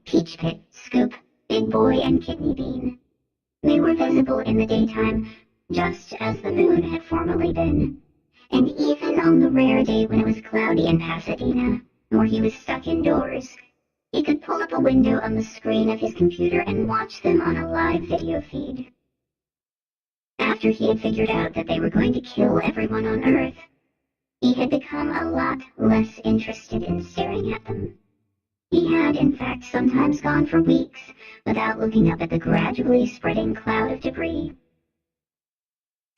Peach Pit, Scoop, Big Boy, and Kidney Bean. They were visible in the daytime, just as the moon had formerly been. And even on the rare day when it was cloudy in Pasadena, or he was stuck indoors, he could pull up a window on the screen of his computer and watch them on a live video feed. After he had figured out that they were going to kill everyone on Earth, he had become a lot less interested in staring at them. He had, in fact, sometimes gone for weeks without looking up at the gradually spreading cloud of debris.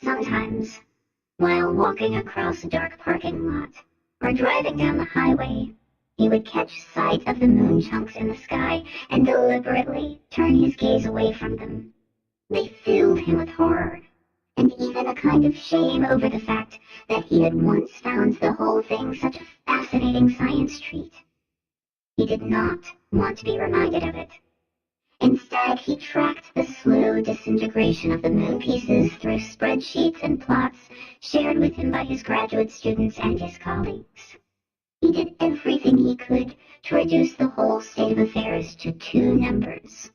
Sometimes, while walking across a dark parking lot or driving down the highway, he would catch sight of the moon chunks in the sky and deliberately turn his gaze away from them. They filled him with horror, and even a kind of shame over the fact that he had once found the whole thing such a fascinating science treat. He did not want to be reminded of it. Instead, he tracked the slow disintegration of the moon pieces through spreadsheets and plots shared with him by his graduate students and his colleagues. He did everything he could to reduce the whole state of affairs to two numbers.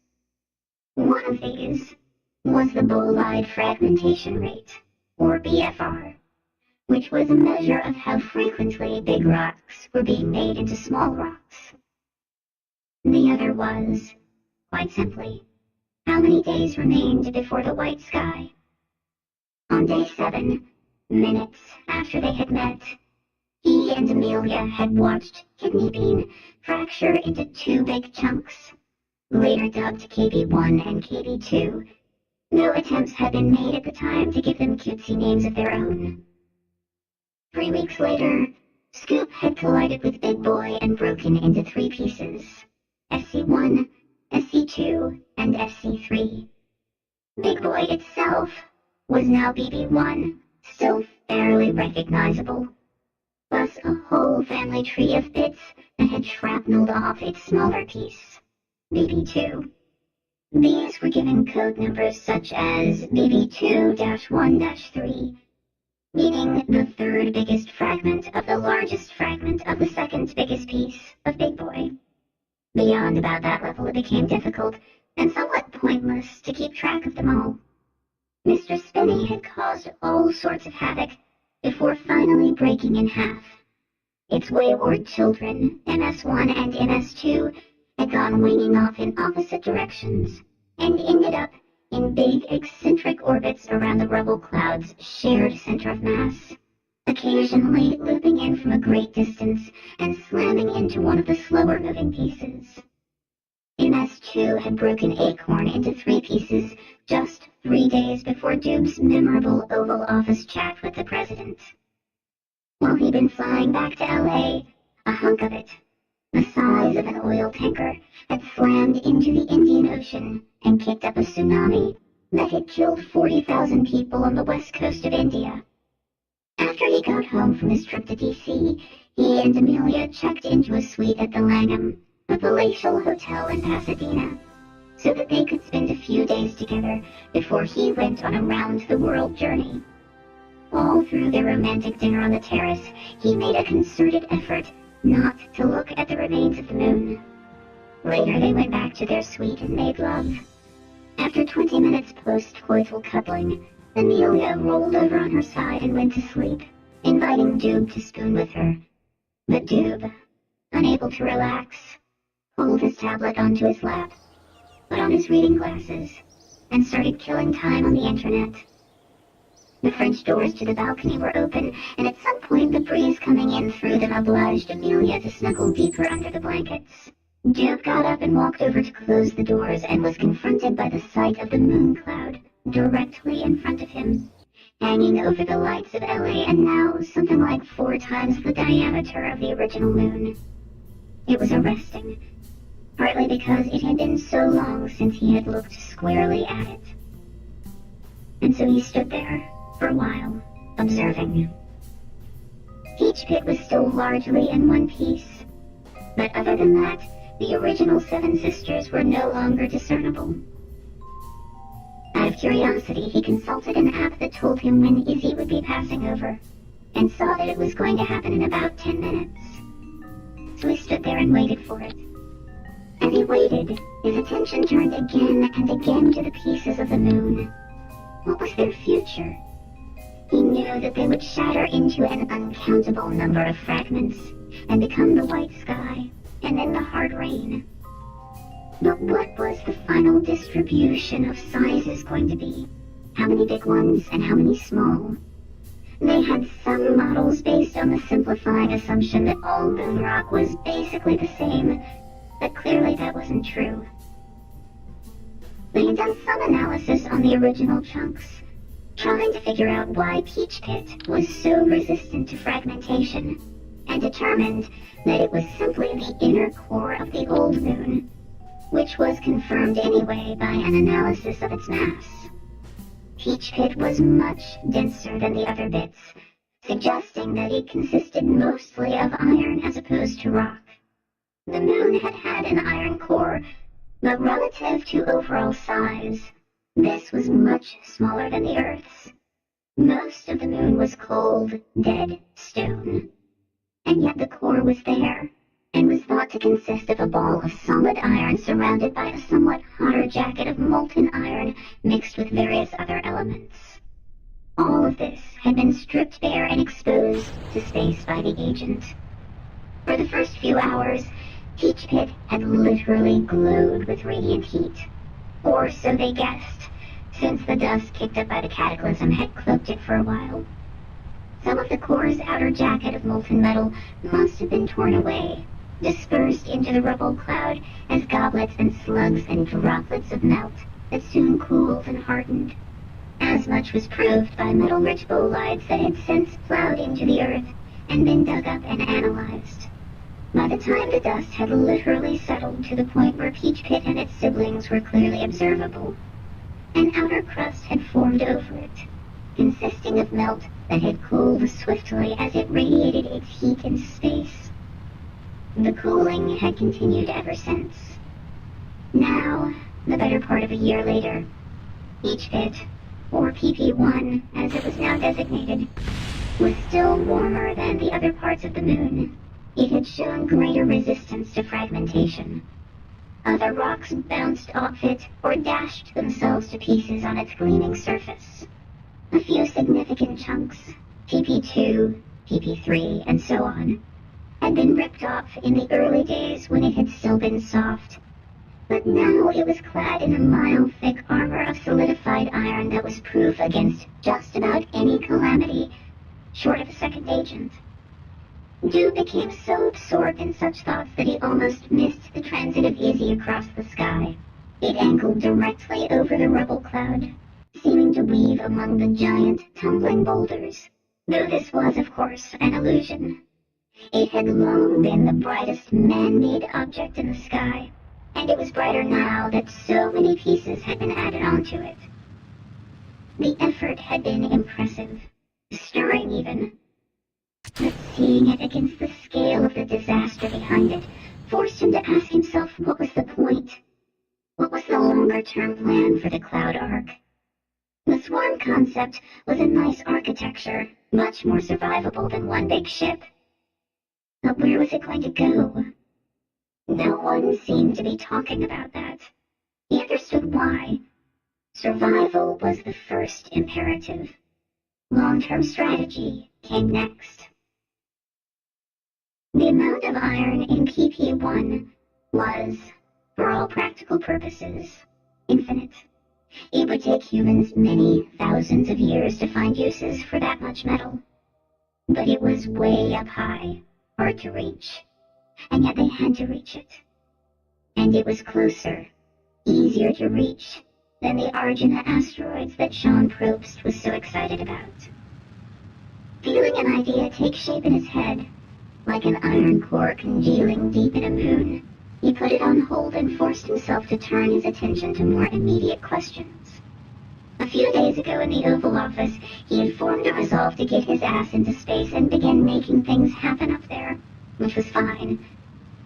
One of these was the bolide fragmentation rate, or BFR, which was a measure of how frequently big rocks were being made into small rocks. The other was, quite simply, how many days remained before the white sky. On day 7, minutes after they had met, he and Amelia had watched Kidney Bean fracture into two big chunks, later dubbed KB1 and KB2. No attempts had been made at the time to give them cutesy names of their own. 3 weeks later, Scoop had collided with Big Boy and broken into 3 pieces, SC1, SC2, and SC3. Big Boy itself was now BB1, still barely recognizable, plus a whole family tree of bits that had shrapnelled off its smaller piece, BB2. These were given code numbers such as BB2-1-3, meaning the third biggest fragment of the largest fragment of the second biggest piece of Big Boy. Beyond about that level, it became difficult and somewhat pointless to keep track of them all. Mr. Spinney had caused all sorts of havoc before finally breaking in half. Its wayward children, MS1 and MS2, had gone winging off in opposite directions and ended up in big eccentric orbits around the rubble cloud's shared center of mass, occasionally looping in from a great distance and slamming into one of the slower moving pieces. MS2 had broken Acorn into 3 pieces just 3 days before Dube's memorable Oval Office chat with the president. While he'd been flying back to LA, a hunk of it, the size of an oil tanker, had slammed into the Indian Ocean and kicked up a tsunami that had killed 40,000 people on the west coast of India. After he got home from his trip to D.C., he and Amelia checked into a suite at the Langham, a palatial hotel in Pasadena, so that they could spend a few days together before he went on a round-the-world journey. All through their romantic dinner on the terrace, he made a concerted effort not to look at the remains of the moon. Later they went back to their suite and made love. After 20 minutes post-coital coupling, Amelia rolled over on her side and went to sleep, inviting Dube to spoon with her. But Dube, unable to relax, pulled his tablet onto his lap, put on his reading glasses, and started killing time on the internet. The French doors to the balcony were open, and at some point the breeze coming in through them obliged Amelia to snuggle deeper under the blankets. Dube got up and walked over to close the doors and was confronted by the sight of the moon cloud directly in front of him, hanging over the lights of LA and now something like 4 times the diameter of the original moon. It was arresting, partly because it had been so long since he had looked squarely at it. And so he stood there for a while, observing. Peach Pit was still largely in one piece, but other than that, the original 7 sisters were no longer discernible. Out of curiosity, he consulted an app that told him when Izzy would be passing over, and saw that it was going to happen in about 10 minutes. So he stood there and waited for it. As he waited, his attention turned again and again to the pieces of the moon. What was their future? He knew that they would shatter into an uncountable number of fragments and become the white sky, and then the hard rain. But what was the final distribution of sizes going to be? How many big ones and how many small? They had some models based on the simplifying assumption that all moon rock was basically the same, but clearly that wasn't true. They had done some analysis on the original chunks, trying to figure out why Peach Pit was so resistant to fragmentation, and determined that it was simply the inner core of the old moon, which was confirmed anyway by an analysis of its mass. Peach Pit was much denser than the other bits, suggesting that it consisted mostly of iron as opposed to rock. The moon had had an iron core, but relative to overall size, this was much smaller than the Earth's. Most of the moon was cold, dead stone, and yet the core was there, and was thought to consist of a ball of solid iron surrounded by a somewhat hotter jacket of molten iron mixed with various other elements. All of this had been stripped bare and exposed to space by the agent. For the first few hours, Peach Pit had literally glowed with radiant heat, or so they guessed, since the dust kicked up by the cataclysm had cloaked it for a while. Some of the core's outer jacket of molten metal must have been torn away, dispersed into the rubble cloud as goblets and slugs and droplets of melt that soon cooled and hardened. As much was proved by metal-rich bolides that had since plowed into the earth and been dug up and analyzed. By the time the dust had literally settled to the point where Peach Pit and its siblings were clearly observable, an outer crust had formed over it, consisting of melt that had cooled swiftly as it radiated its heat in space. The cooling had continued ever since. Now, the better part of a year later, Peach Pit, or PP-1 as it was now designated, was still warmer than the other parts of the moon. It had shown greater resistance to fragmentation. Other rocks bounced off it or dashed themselves to pieces on its gleaming surface. A few significant chunks, PP2, PP3, and so on, had been ripped off in the early days when it had still been soft, but now it was clad in a mile-thick armor of solidified iron that was proof against just about any calamity, short of a second agent. Dew became so absorbed in such thoughts that he almost missed the transit of Izzy across the sky. It angled directly over the rubble cloud, seeming to weave among the giant, tumbling boulders, though this was, of course, an illusion. It had long been the brightest man-made object in the sky, and it was brighter now that so many pieces had been added onto it. The effort had been impressive, stirring even, but seeing it against the scale of the disaster behind it forced him to ask himself what was the point. What was the longer-term plan for the Cloud Ark? The swarm concept was a nice architecture, much more survivable than one big ship. But where was it going to go? No one seemed to be talking about that. He understood why. Survival was the first imperative. Long-term strategy came next. The amount of iron in PP1 was, for all practical purposes, infinite. It would take humans many thousands of years to find uses for that much metal. But it was way up high, hard to reach, and yet they had to reach it. And it was closer, easier to reach, than the Arjuna asteroids that Sean Probst was so excited about. Feeling an idea take shape in his head, like an iron core congealing deep in a moon, he put it on hold and forced himself to turn his attention to more immediate questions. A few days ago in the Oval Office, he had formed a resolve to get his ass into space and begin making things happen up there, which was fine.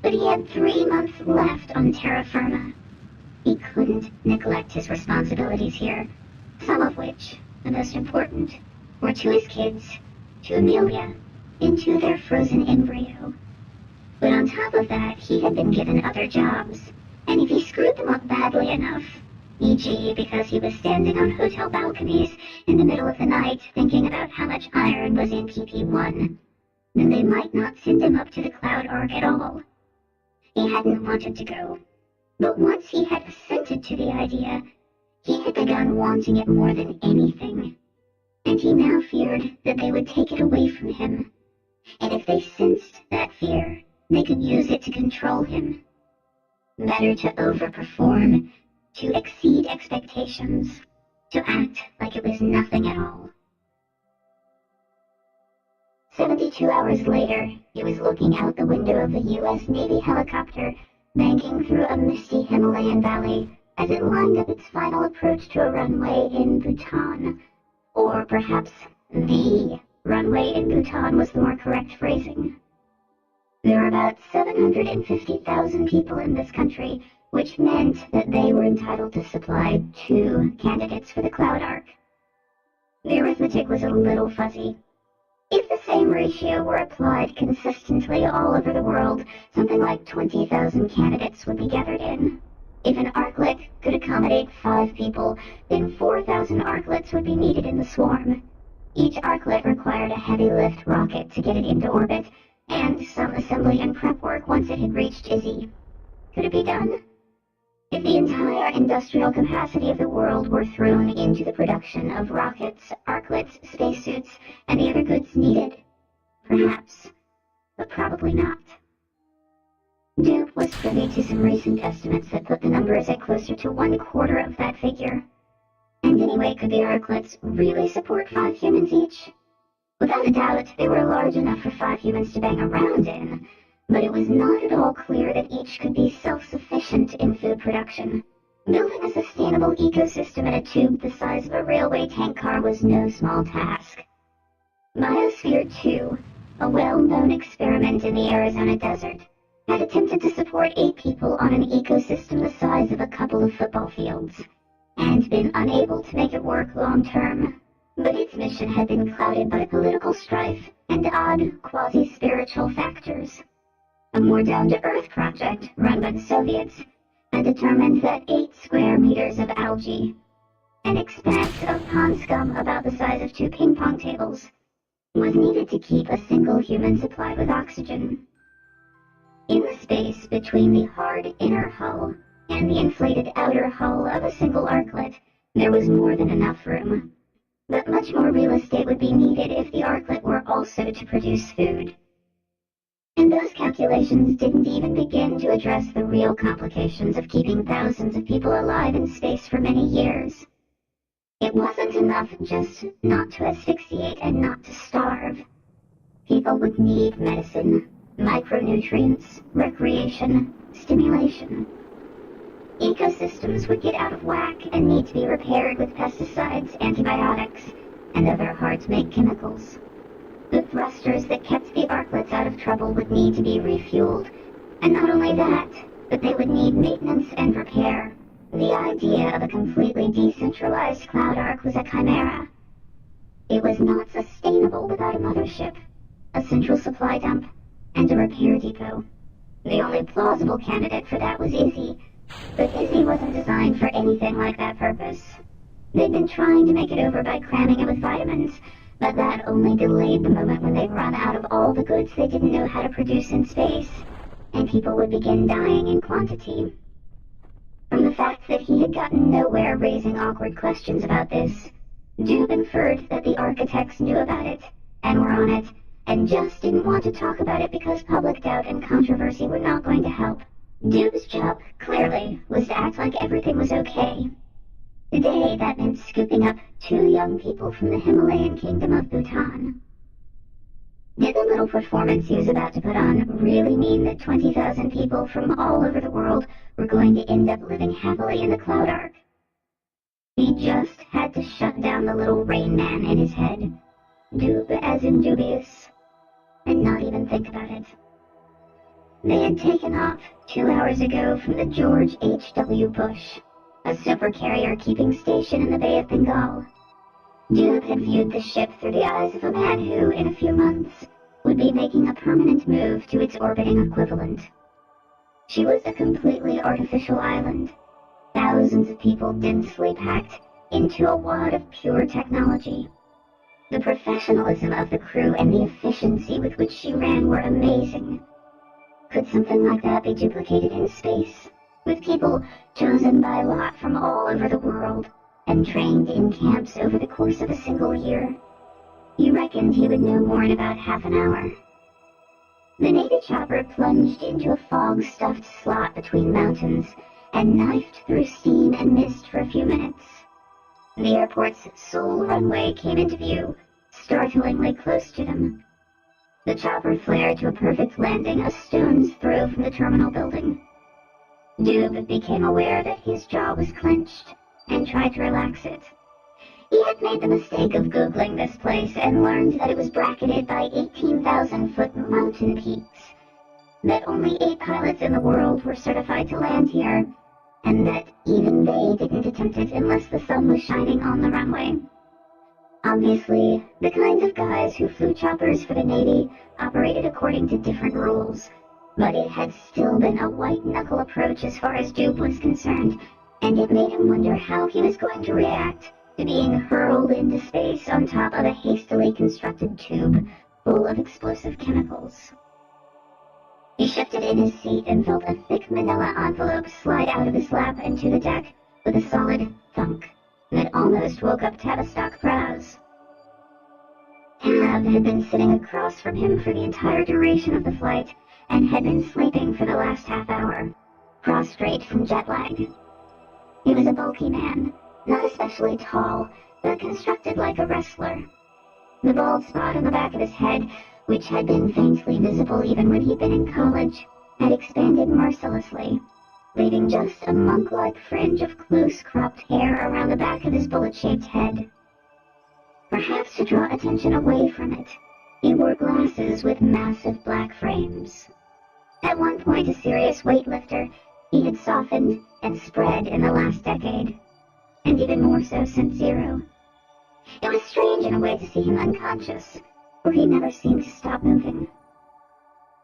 But he had 3 months left on terra firma. He couldn't neglect his responsibilities here, some of which, the most important, were to his kids, to Amelia, and to their frozen embryo. But on top of that, he had been given other jobs, And if he screwed them up badly enough, e.g. because he was standing on hotel balconies in the middle of the night thinking about how much iron was in PP1, then they might not send him up to the Cloud Ark at all. He hadn't wanted to go, but once he had assented to the idea, he had begun wanting it more than anything, and he now feared that they would take it away from him, and if they sensed that fear, they could use it to control him. Better to overperform, to exceed expectations, to act like it was nothing at all. 72 hours later, he was looking out the window of the U.S. Navy helicopter, banking through a misty Himalayan valley as it lined up its final approach to a runway in Bhutan. Or perhaps the runway in Bhutan was the more correct phrasing. There are about 750,000 people in this country, which meant that they were entitled to supply 2 candidates for the Cloud Ark. The arithmetic was a little fuzzy. If the same ratio were applied consistently all over the world, something like 20,000 candidates would be gathered in. If an arklet could accommodate 5 people, then 4,000 arklets would be needed in the swarm. Each arklet required a heavy lift rocket to get it into orbit, and some assembly and prep work once it had reached Izzy. Could it be done? If the entire industrial capacity of the world were thrown into the production of rockets, arklets, spacesuits, and the other goods needed, perhaps, but probably not. Duke was privy to some recent estimates that put the numbers at closer to 1/4 of that figure. And anyway, could the arklets really support 5 humans each? Without a doubt, they were large enough for 5 humans to bang around in, but it was not at all clear that each could be self-sufficient in food production. Building a sustainable ecosystem in a tube the size of a railway tank car was no small task. Biosphere 2, a well-known experiment in the Arizona desert, had attempted to support 8 people on an ecosystem the size of a couple of football fields, and been unable to make it work long-term. But its mission had been clouded by political strife and odd quasi-spiritual factors. A more down-to-earth project, run by the Soviets, had determined that 8 square meters of algae, an expanse of pond scum about the size of 2 ping-pong tables, was needed to keep a single human supplied with oxygen. In the space between the hard inner hull and the inflated outer hull of a single arklet, there was more than enough room. But much more real estate would be needed if the arklet were also to produce food. And those calculations didn't even begin to address the real complications of keeping thousands of people alive in space for many years. It wasn't enough just not to asphyxiate and not to starve. People would need medicine, micronutrients, recreation, stimulation. Ecosystems would get out of whack and need to be repaired with pesticides, antibiotics, and other hard-to-make chemicals. The thrusters that kept the arklets out of trouble would need to be refueled, and not only that, but they would need maintenance and repair. The idea of a completely decentralized Cloud Ark was a chimera. It was not sustainable without a mothership, a central supply dump, and a repair depot. The only plausible candidate for that was Izzy, but Izzy wasn't designed for anything like that purpose. They'd been trying to make it over by cramming it with vitamins, but that only delayed the moment when they'd run out of all the goods they didn't know how to produce in space, and people would begin dying in quantity. From the fact that he had gotten nowhere raising awkward questions about this, Dube inferred that the architects knew about it, and were on it, and just didn't want to talk about it because public doubt and controversy were not going to help. Dube's job, clearly, was to act like everything was okay. Today, that meant scooping up 2 young people from the Himalayan kingdom of Bhutan. Did the little performance he was about to put on really mean that 20,000 people from all over the world were going to end up living happily in the Cloud Ark? He just had to shut down the little Rain Man in his head, Dube as in dubious, and not even think about it. They had taken off 2 hours ago from the George H.W. Bush, a supercarrier keeping station in the Bay of Bengal. Dube had viewed the ship through the eyes of a man who, in a few months, would be making a permanent move to its orbiting equivalent. She was a completely artificial island, thousands of people densely packed into a wad of pure technology. The professionalism of the crew and the efficiency with which she ran were amazing. Could something like that be duplicated in space, with people chosen by lot from all over the world and trained in camps over the course of a single year? He reckoned he would know more in about half an hour. The Navy chopper plunged into a fog-stuffed slot between mountains and knifed through steam and mist for a few minutes. The airport's sole runway came into view, startlingly close to them. The chopper flared to a perfect landing a stone's throw from the terminal building. Doob became aware that his jaw was clenched and tried to relax it. He had made the mistake of Googling this place and learned that it was bracketed by 18,000-foot mountain peaks, that only 8 pilots in the world were certified to land here, and that even they didn't attempt it unless the sun was shining on the runway. Obviously, the kinds of guys who flew choppers for the Navy operated according to different rules, but it had still been a white-knuckle approach as far as Doob was concerned, and it made him wonder how he was going to react to being hurled into space on top of a hastily constructed tube full of explosive chemicals. He shifted in his seat and felt a thick manila envelope slide out of his lap and to the deck with a solid thunk that almost woke up Tavistock brows. Tav had been sitting across from him for the entire duration of the flight and had been sleeping for the last half hour, prostrate from jet lag. He was a bulky man, not especially tall, but constructed like a wrestler. The bald spot on the back of his head, which had been faintly visible even when he'd been in college, had expanded mercilessly, leaving just a monk-like fringe of close-cropped hair around the back of his bullet-shaped head. Perhaps to draw attention away from it, he wore glasses with massive black frames. At one point a serious weightlifter, he had softened and spread in the last decade, and even more so since Zero. It was strange in a way to see him unconscious, for he never seemed to stop moving.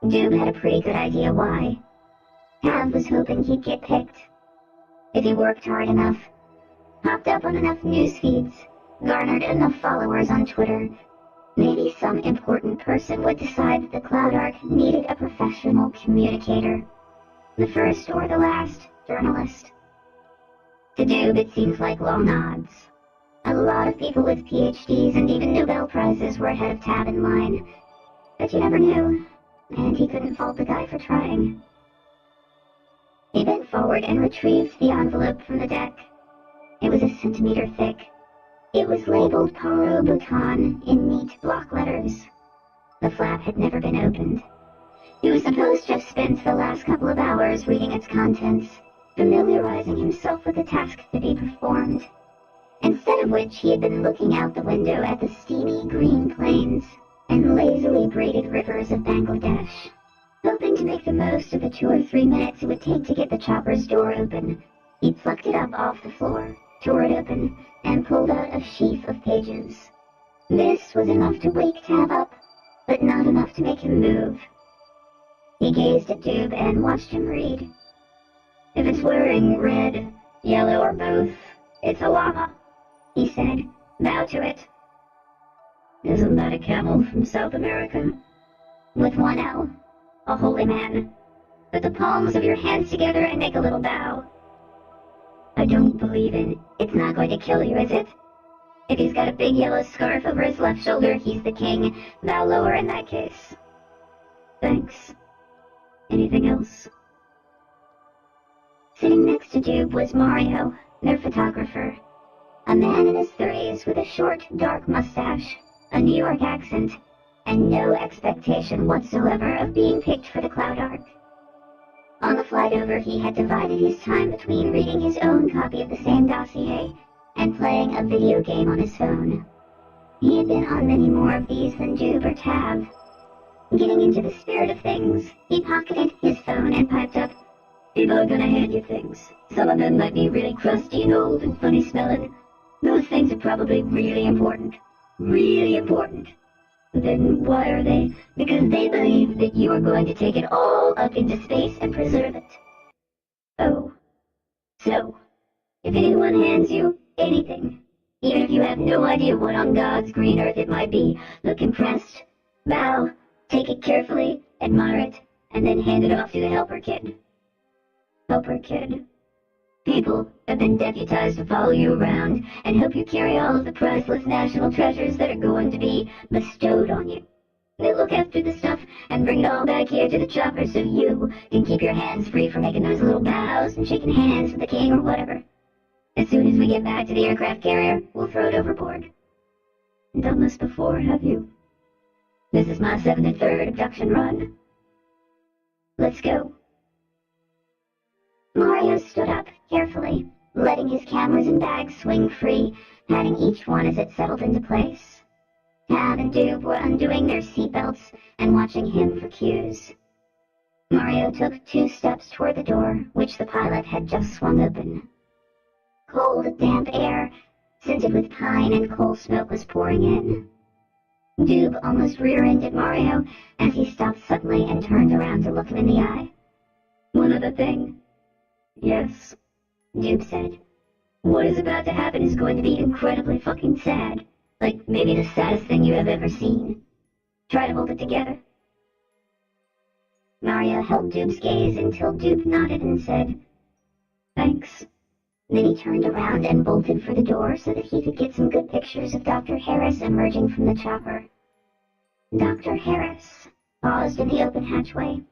Doob had a pretty good idea why. Tav was hoping he'd get picked. If he worked hard enough, hopped up on enough news feeds, garnered enough followers on Twitter, maybe some important person would decide that the Cloud Ark needed a professional communicator. The first or the last journalist. To Doob, it seems like long odds. A lot of people with PhDs and even Nobel Prizes were ahead of Tav in line. But you never knew, and he couldn't fault the guy for trying. He bent forward and retrieved the envelope from the deck. It was a centimeter thick. It was labeled Paro Bhutan in neat block letters. The flap had never been opened. He was supposed to have spent the last couple of hours reading its contents, familiarizing himself with the task to be performed. Instead of which he had been looking out the window at the steamy green plains and lazily braided rivers of Bangladesh, hoping to make the most of the 2 or 3 minutes it would take to get the chopper's door open. He plucked it up off the floor, tore it open, and pulled out a sheaf of pages. This was enough to wake Tav up, but not enough to make him move. He gazed at Doob and watched him read. "If it's wearing red, yellow, or both, it's a llama," he said. "Bow to it." "Isn't that a camel from South America?" "With one L. A holy man. Put the palms of your hands together and make a little bow." "I don't believe it. It's not going to kill you, is it? If he's got a big yellow scarf over his left shoulder, he's the king. Bow lower in that case." "Thanks. Anything else?" Sitting next to Doob was Mario, their photographer. A man in his 30s with a short, dark mustache, a New York accent, and no expectation whatsoever of being picked for the Cloud Ark. On the flight over, he had divided his time between reading his own copy of the same dossier and playing a video game on his phone. He had been on many more of these than Doob or Tav. Getting into the spirit of things, he pocketed his phone and piped up, "People are gonna hand you things. Some of them might be really crusty and old and funny smelling. Those things are probably really important. Really important. Then why are they? Because they believe that you are going to take it all up into space and preserve it. Oh. So, if anyone hands you anything, even if you have no idea what on God's green earth it might be, look impressed, bow, take it carefully, admire it, and then hand it off to the helper kid. Helper kid. People have been deputized to follow you around and help you carry all of the priceless national treasures that are going to be bestowed on you. They look after the stuff and bring it all back here to the chopper so you can keep your hands free from making those little bows and shaking hands with the king or whatever. As soon as we get back to the aircraft carrier, we'll throw it overboard. Done this before, have you? This is my 7th and 3rd abduction run. Let's go. Mario stood up carefully, letting his cameras and bags swing free, patting each one as it settled into place. Tab and Doob were undoing their seatbelts and watching him for cues. Mario took 2 steps toward the door, which the pilot had just swung open. Cold, damp air, scented with pine and coal smoke, was pouring in. Doob almost rear-ended Mario as he stopped suddenly and turned around to look him in the eye. One other thing. Yes, Doob said. What is about to happen is going to be incredibly fucking sad. Like, maybe the saddest thing you have ever seen. Try to hold it together. Mario held Doob's gaze until Doob nodded and said, Thanks. Then he turned around and bolted for the door so that he could get some good pictures of Dr. Harris emerging from the chopper. Dr. Harris paused in the open hatchway.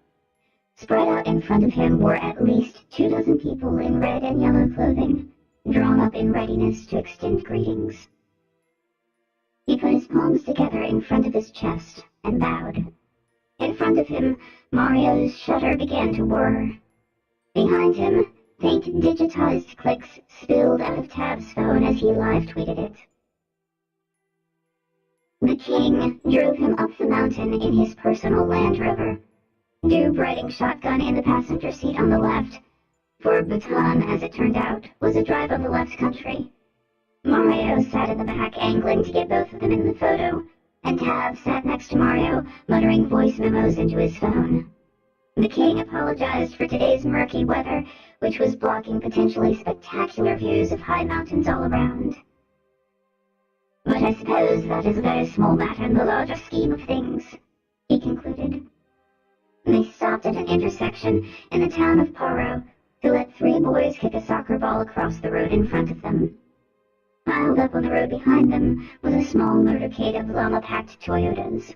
Spread out in front of him were at least 24 people in red and yellow clothing, drawn up in readiness to extend greetings. He put his palms together in front of his chest and bowed. In front of him, Mario's shutter began to whir. Behind him, faint digitized clicks spilled out of Tab's phone as he live-tweeted it. The king drove him up the mountain in his personal Land Rover, Doob riding shotgun in the passenger seat on the left, for Bhutan, as it turned out, was a drive on the left country. Mario sat in the back angling to get both of them in the photo, and Tab sat next to Mario, muttering voice memos into his phone. The king apologized for today's murky weather, which was blocking potentially spectacular views of high mountains all around. But I suppose that is a very small matter in the larger scheme of things, he concluded. They stopped at an intersection in the town of Paro to let 3 boys kick a soccer ball across the road in front of them. Piled up on the road behind them was a small motorcade of llama-packed Toyotas.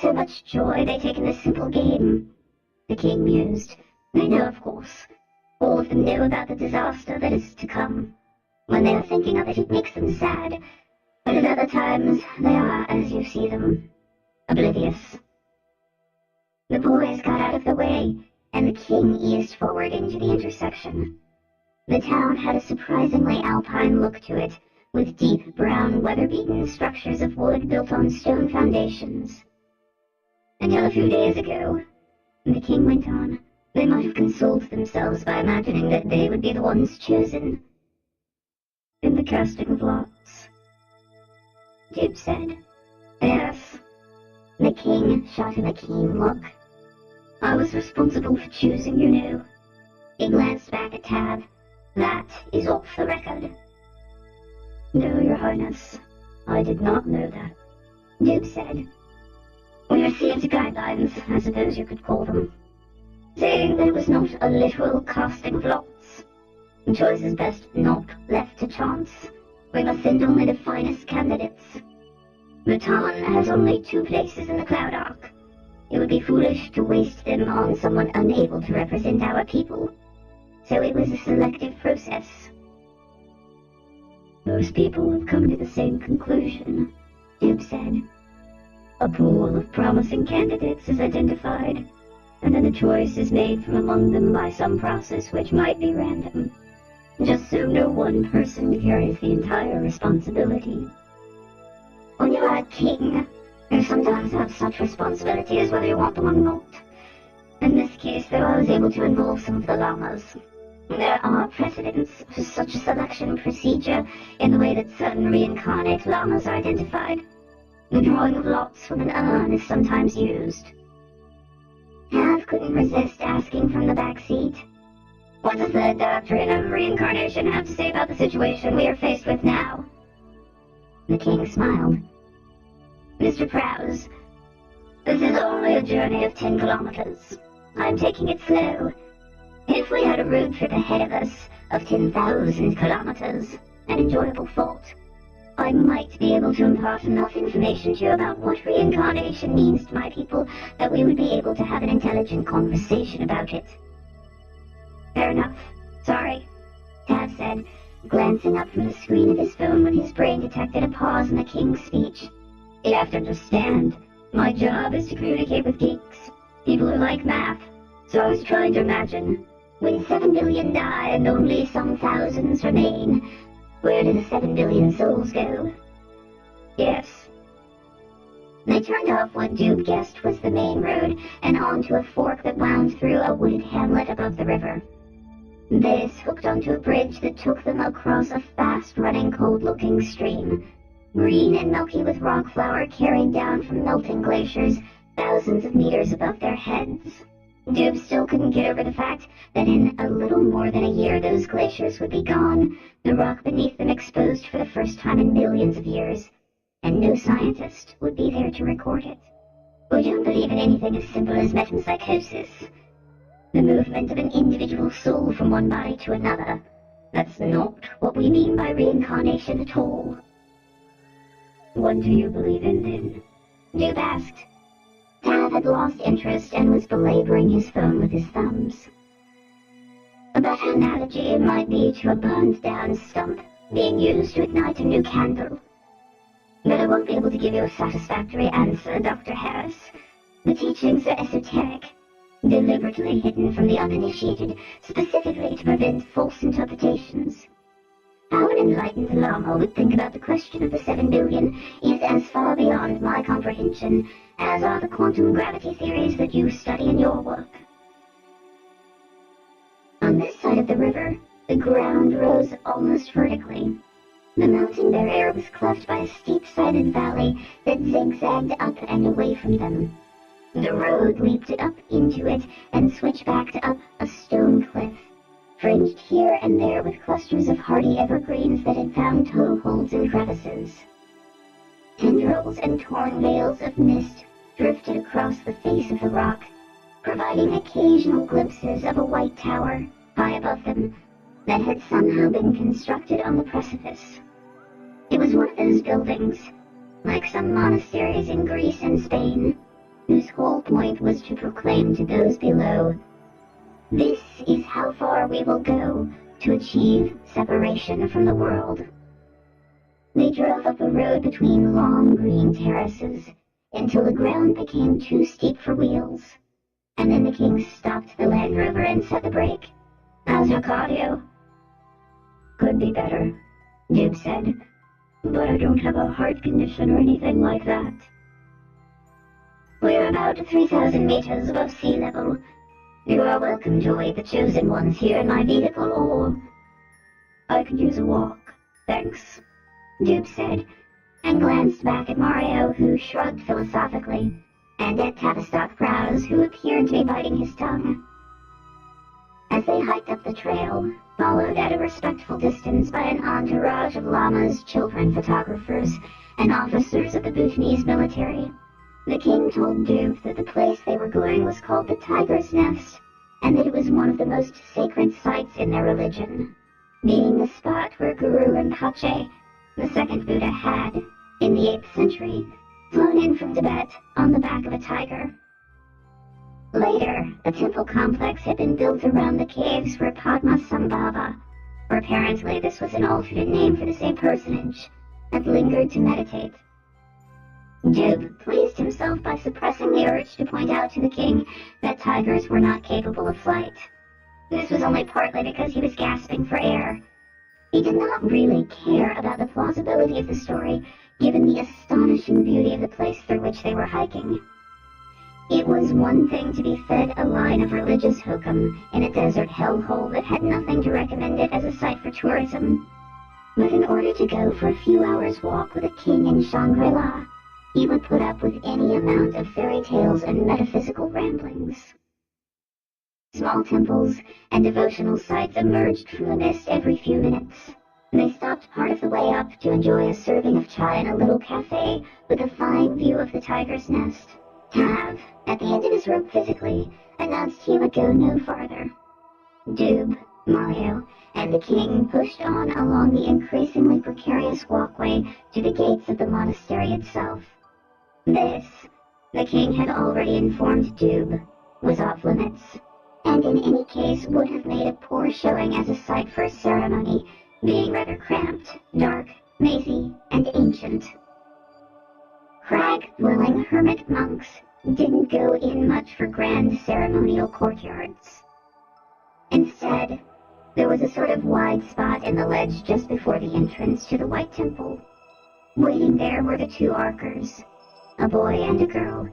So much joy they take in this simple game, the king mused. They know, of course. All of them know about the disaster that is to come. When they are thinking of it, it makes them sad. But at other times, they are, as you see them, oblivious. The boys got out of the way, and the king eased forward into the intersection. The town had a surprisingly alpine look to it, with deep brown weather-beaten structures of wood built on stone foundations. Until a few days ago, the king went on, they might have consoled themselves by imagining that they would be the ones chosen. In the casting of lots, Dib said. Yes. The king shot him a keen look. I was responsible for choosing, you know. He glanced back at Tab. That is off the record. No, your highness. I did not know that, Dib said. We received guidelines, I suppose you could call them, saying that it was not a literal casting of lots. The choice is best not left to chance. We must send only the finest candidates. Bhutan has only 2 places in the Cloud Arc. It would be foolish to waste them on someone unable to represent our people. So it was a selective process. Most people have come to the same conclusion, Dib said. A pool of promising candidates is identified, and then a choice is made from among them by some process which might be random, just so no one person carries the entire responsibility. When you are a king, you sometimes have such responsibility as whether you want them or not. In this case, though, I was able to involve some of the llamas. There are precedents for such a selection procedure in the way that certain reincarnate llamas are identified. The drawing of lots from an urn is sometimes used. Tav couldn't resist asking from the back seat, "What does the doctrine of reincarnation have to say about the situation we are faced with now?" The king smiled. "Mr. Prowse, this is only a journey of 10 kilometers. I'm taking it slow. If we had a road trip ahead of us of 10,000 kilometers, an enjoyable thought, I might be able to impart enough information to you about what reincarnation means to my people that we would be able to have an intelligent conversation about it." "Fair enough. Sorry," Tav said, glancing up from the screen of his phone when his brain detected a pause in the king's speech. "You have to understand, my job is to communicate with geeks, people who like math, so I was trying to imagine, when 7 billion die and only some thousands remain, where do the 7 billion souls go?" "Yes." They turned off what Doob guessed was the main road and onto a fork that wound through a wooded hamlet above the river. This hooked onto a bridge that took them across a fast-running, cold-looking stream, green and milky with rock flour carried down from melting glaciers thousands of meters above their heads. Doob still couldn't get over the fact that in a little more than a year those glaciers would be gone, the rock beneath them exposed for the first time in millions of years, and no scientist would be there to record it. "We don't believe in anything as simple as metempsychosis, the movement of an individual soul from one body to another. That's not what we mean by reincarnation at all." "What do you believe in, then?" Doob asked. Tav had lost interest and was belaboring his phone with his thumbs. "A better analogy might be to a burned-down stump being used to ignite a new candle. But I won't be able to give you a satisfactory answer, Dr. Harris. The teachings are esoteric, deliberately hidden from the uninitiated, specifically to prevent false interpretations. How an enlightened Lama would think about the question of the 7 billion is as far beyond my comprehension as are the quantum gravity theories that you study in your work." On this side of the river, the ground rose almost vertically. The mountain barrier was cleft by a steep-sided valley that zigzagged up and away from them. The road leaped up into it and switched back up a stone cliff, fringed here and there with clusters of hardy evergreens that had found toeholds and crevices. Tendrils and torn veils of mist drifted across the face of the rock, providing occasional glimpses of a white tower, high above them, that had somehow been constructed on the precipice. It was one of those buildings, like some monasteries in Greece and Spain, whose whole point was to proclaim to those below, "This is how far we will go to achieve separation from the world." They drove up a road between long green terraces until the ground became too steep for wheels, and then the king stopped the Land Rover and set the brake. "How's your cardio?" "Could be better," Doob said, "but I don't have a heart condition or anything like that." "We're about 3,000 meters above sea level. You are welcome to await the chosen ones here in my vehicle, or I could use a walk, thanks," Doob said, and glanced back at Mario, who shrugged philosophically, and at Tavistock Prowse, who appeared to be biting his tongue. As they hiked up the trail, followed at a respectful distance by an entourage of llamas, children, photographers, and officers of the Bhutanese military, the king told Doob that the place they were going was called the Tiger's Nest, and that it was one of the most sacred sites in their religion, being the spot where Guru Rinpoche, the second Buddha, had, in the 8th century, flown in from Tibet on the back of a tiger. Later, a temple complex had been built around the caves where Padmasambhava, or apparently this was an alternate name for the same personage, had lingered to meditate. Doob pleased himself by suppressing the urge to point out to the king that tigers were not capable of flight. This was only partly because he was gasping for air. He did not really care about the plausibility of the story, given the astonishing beauty of the place through which they were hiking. It was one thing to be fed a line of religious hokum in a desert hellhole that had nothing to recommend it as a site for tourism. But in order to go for a few hours' walk with a king in Shangri-La, He would put up with any amount of fairy tales and metaphysical ramblings. Small temples and devotional sites emerged from the mist every few minutes. They stopped part of the way up to enjoy a serving of chai in a little cafe with a fine view of the tiger's nest. Tav, at the end of his rope physically, announced he would go no farther. Doob, Mario, and the king pushed on along the increasingly precarious walkway to the gates of the monastery itself. This, the king had already informed Doob, was off limits, and in any case would have made a poor showing as a site for a ceremony, being rather cramped, dark, mazy, and ancient. Crag-dwelling hermit monks didn't go in much for grand ceremonial courtyards. Instead, there was a sort of wide spot in the ledge just before the entrance to the White Temple. Waiting there were the two Arkers, a boy and a girl,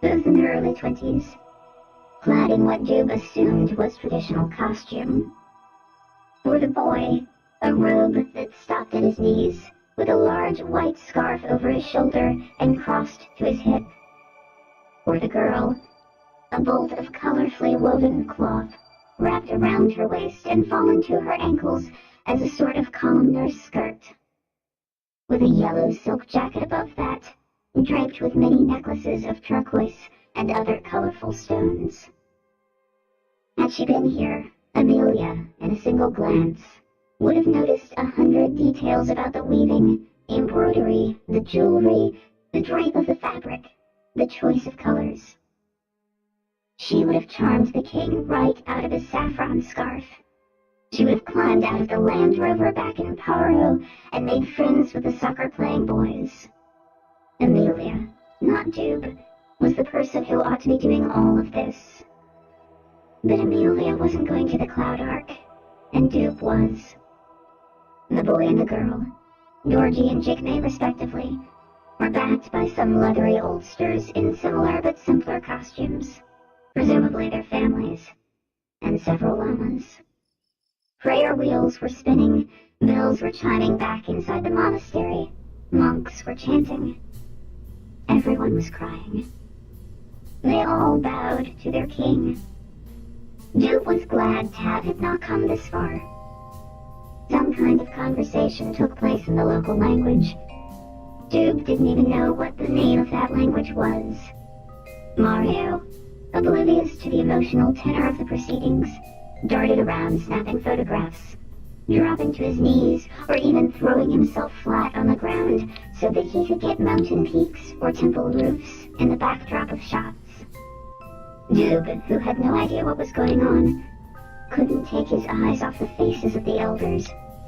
both in their early 20s, clad in what Doob assumed was traditional costume. For the boy, a robe that stopped at his knees, with a large white scarf over his shoulder and crossed to his hip. For the girl, a bolt of colorfully woven cloth, wrapped around her waist and fallen to her ankles as a sort of columnar skirt, with a yellow silk jacket above that, draped with many necklaces of turquoise and other colorful stones. Had she been here, Amelia, in a single glance, would have noticed 100 details about the weaving, embroidery, the jewelry, the drape of the fabric, the choice of colors. She would have charmed the king right out of his saffron scarf. She would have climbed out of the Land Rover back in Paro and made friends with the soccer-playing boys. Amelia, not Doob, was the person who ought to be doing all of this. But Amelia wasn't going to the Cloud Ark, and Doob was. The boy and the girl, Dorji and Jigme respectively, were backed by some leathery oldsters in similar but simpler costumes, presumably their families, and several llamas. Prayer wheels were spinning, bells were chiming back inside the monastery, monks were chanting. Everyone was crying. They all bowed to their king. Doob was glad Tav had not come this far. Some kind of conversation took place in the local language. Doob didn't even know what the name of that language was. Mario, oblivious to the emotional tenor of the proceedings, darted around snapping photographs, dropping to his knees or even throwing himself flat on the ground so that he could get mountain peaks or temple roofs in the backdrop of shots. Doob, who had no idea what was going on, couldn't take his eyes off the faces of the elders,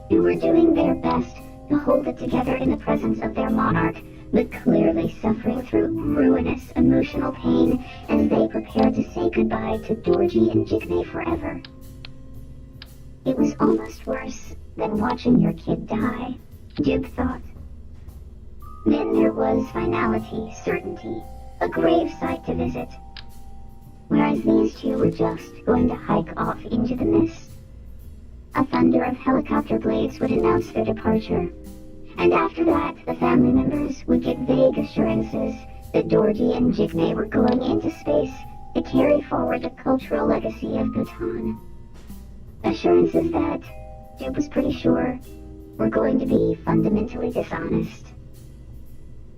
who were doing their best to hold it together in the presence of their monarch, but clearly suffering through ruinous emotional pain as they prepared to say goodbye to Dorji and Jigme forever. It was almost worse than watching your kid die, Doob thought. Then there was finality, certainty, a grave site to visit. Whereas these two were just going to hike off into the mist. A thunder of helicopter blades would announce their departure, and after that the family members would get vague assurances that Dorji and Jigme were going into space to carry forward the cultural legacy of Bhutan. Assurances that, Doob was pretty sure, were going to be fundamentally dishonest.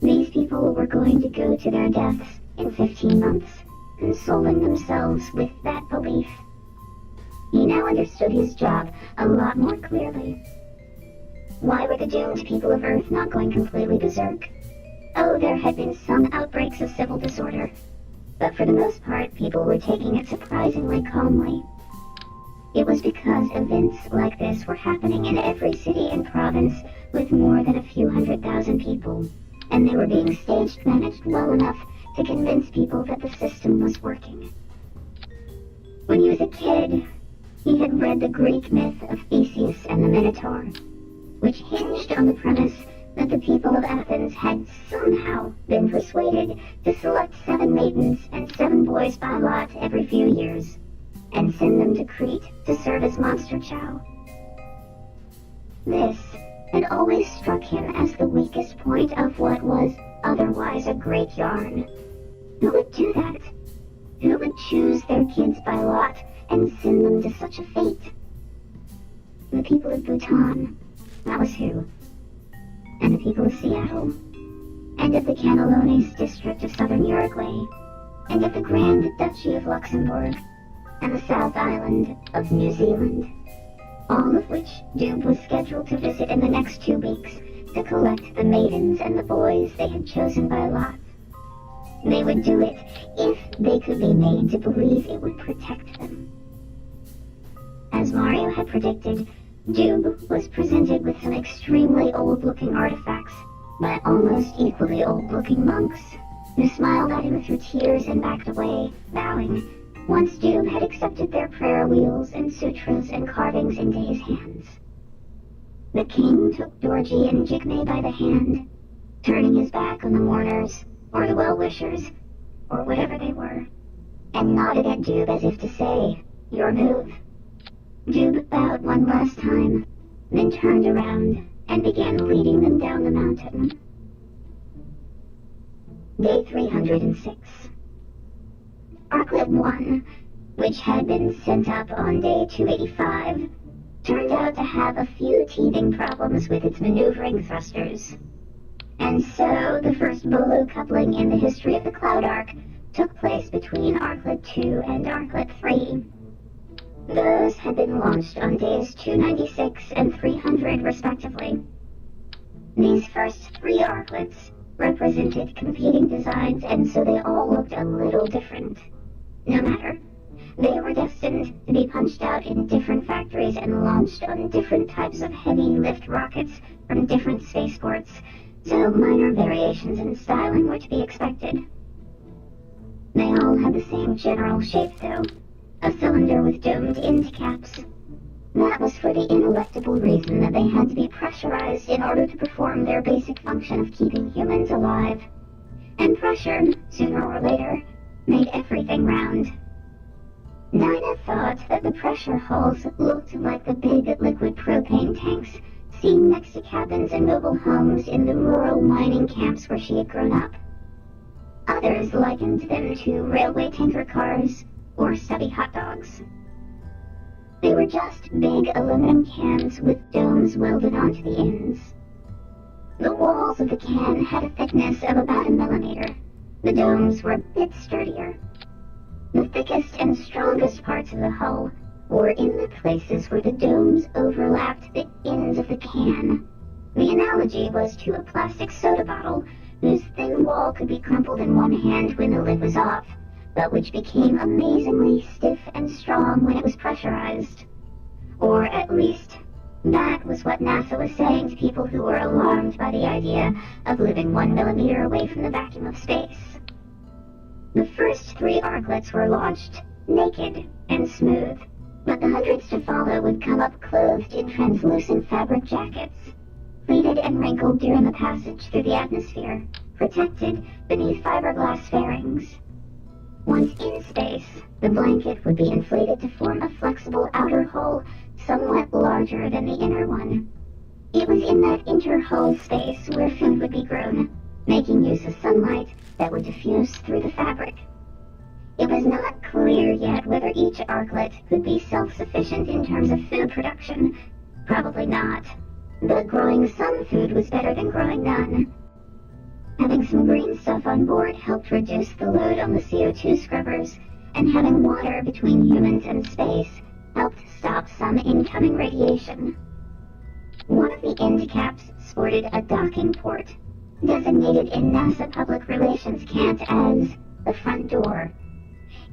These people were going to go to their deaths in 15 months, consoling themselves with that belief. He now understood his job a lot more clearly. Why were the doomed people of Earth not going completely berserk? Oh, there had been some outbreaks of civil disorder, but for the most part, people were taking it surprisingly calmly. It was because events like this were happening in every city and province with more than a few 100,000 people, and they were being staged managed well enough to convince people that the system was working. When he was a kid, he had read the Greek myth of Theseus and the Minotaur, which hinged on the premise that the people of Athens had somehow been persuaded to select 7 maidens and 7 boys by lot every few years, and send them to Crete to serve as monster chow. This had always struck him as the weakest point of what was otherwise a great yarn. Who would do that? Who would choose their kids by lot and send them to such a fate? The people of Bhutan, that was who. And the people of Seattle, and of the Canelones district of southern Uruguay, and of the Grand Duchy of Luxembourg, and the South Island of New Zealand, all of which Doob was scheduled to visit in the next 2 weeks to collect the maidens and the boys they had chosen by lot. They would do it if they could be made to believe it would protect them. As Mario had predicted, Doob was presented with some extremely old-looking artifacts by almost equally old-looking monks, who smiled at him through tears and backed away, bowing, once Doob had accepted their prayer wheels and sutras and carvings into his hands. The king took Dorji and Jigme by the hand, turning his back on the mourners, or the well-wishers, or whatever they were, and nodded at Doob as if to say, "Your move." Doob bowed one last time, then turned around and began leading them down the mountain. Day 306. Arklet 1, which had been sent up on day 285, turned out to have a few teething problems with its maneuvering thrusters. And so the first Bolo coupling in the history of the Cloud Ark took place between Arklet 2 and Arklet 3. Those had been launched on days 296 and 300 respectively. These first 3 Arklets represented competing designs, and so they all looked a little different. No matter. They were destined to be punched out in different factories and launched on different types of heavy lift rockets from different spaceports, so minor variations in styling were to be expected. They all had the same general shape though, a cylinder with domed end caps. That was for the ineluctable reason that they had to be pressurized in order to perform their basic function of keeping humans alive. And pressure, sooner or later, made everything round. Dinah thought that the pressure hulls looked like the big liquid propane tanks seen next to cabins and mobile homes in the rural mining camps where she had grown up. Others likened them to railway tanker cars or stubby hot dogs. They were just big aluminum cans with domes welded onto the ends. The walls of the can had a thickness of about 1 millimeter. The domes were a bit sturdier. The thickest and strongest parts of the hull were in the places where the domes overlapped the ends of the can. The analogy was to a plastic soda bottle whose thin wall could be crumpled in one hand when the lid was off, but which became amazingly stiff and strong when it was pressurized. Or at least, that was what NASA was saying to people who were alarmed by the idea of living 1 millimeter away from the vacuum of space. The first 3 Arklets were launched naked and smooth, but the hundreds to follow would come up clothed in translucent fabric jackets, pleated and wrinkled during the passage through the atmosphere, protected beneath fiberglass fairings. Once in space, the blanket would be inflated to form a flexible outer hull somewhat larger than the inner one. It was in that inter-hull space where food would be grown, making use of sunlight that would diffuse through the fabric. It was not clear yet whether each Arklet could be self-sufficient in terms of food production. Probably not. But growing some food was better than growing none. Having some green stuff on board helped reduce the load on the CO2 scrubbers, and having water between humans and space helped stop some incoming radiation. One of the end caps sported a docking port, designated in NASA public relations cant as the front door.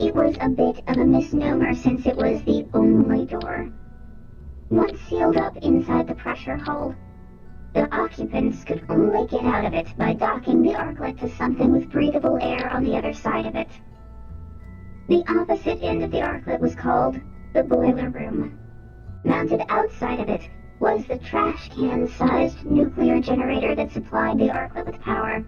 It was a bit of a misnomer since it was the only door. Once sealed up inside the pressure hull, the occupants could only get out of it by docking the Arklet to something with breathable air on the other side of it. The opposite end of the Arklet was called the boiler room. Mounted outside of it was the trash can-sized nuclear generator that supplied the Arklet with power.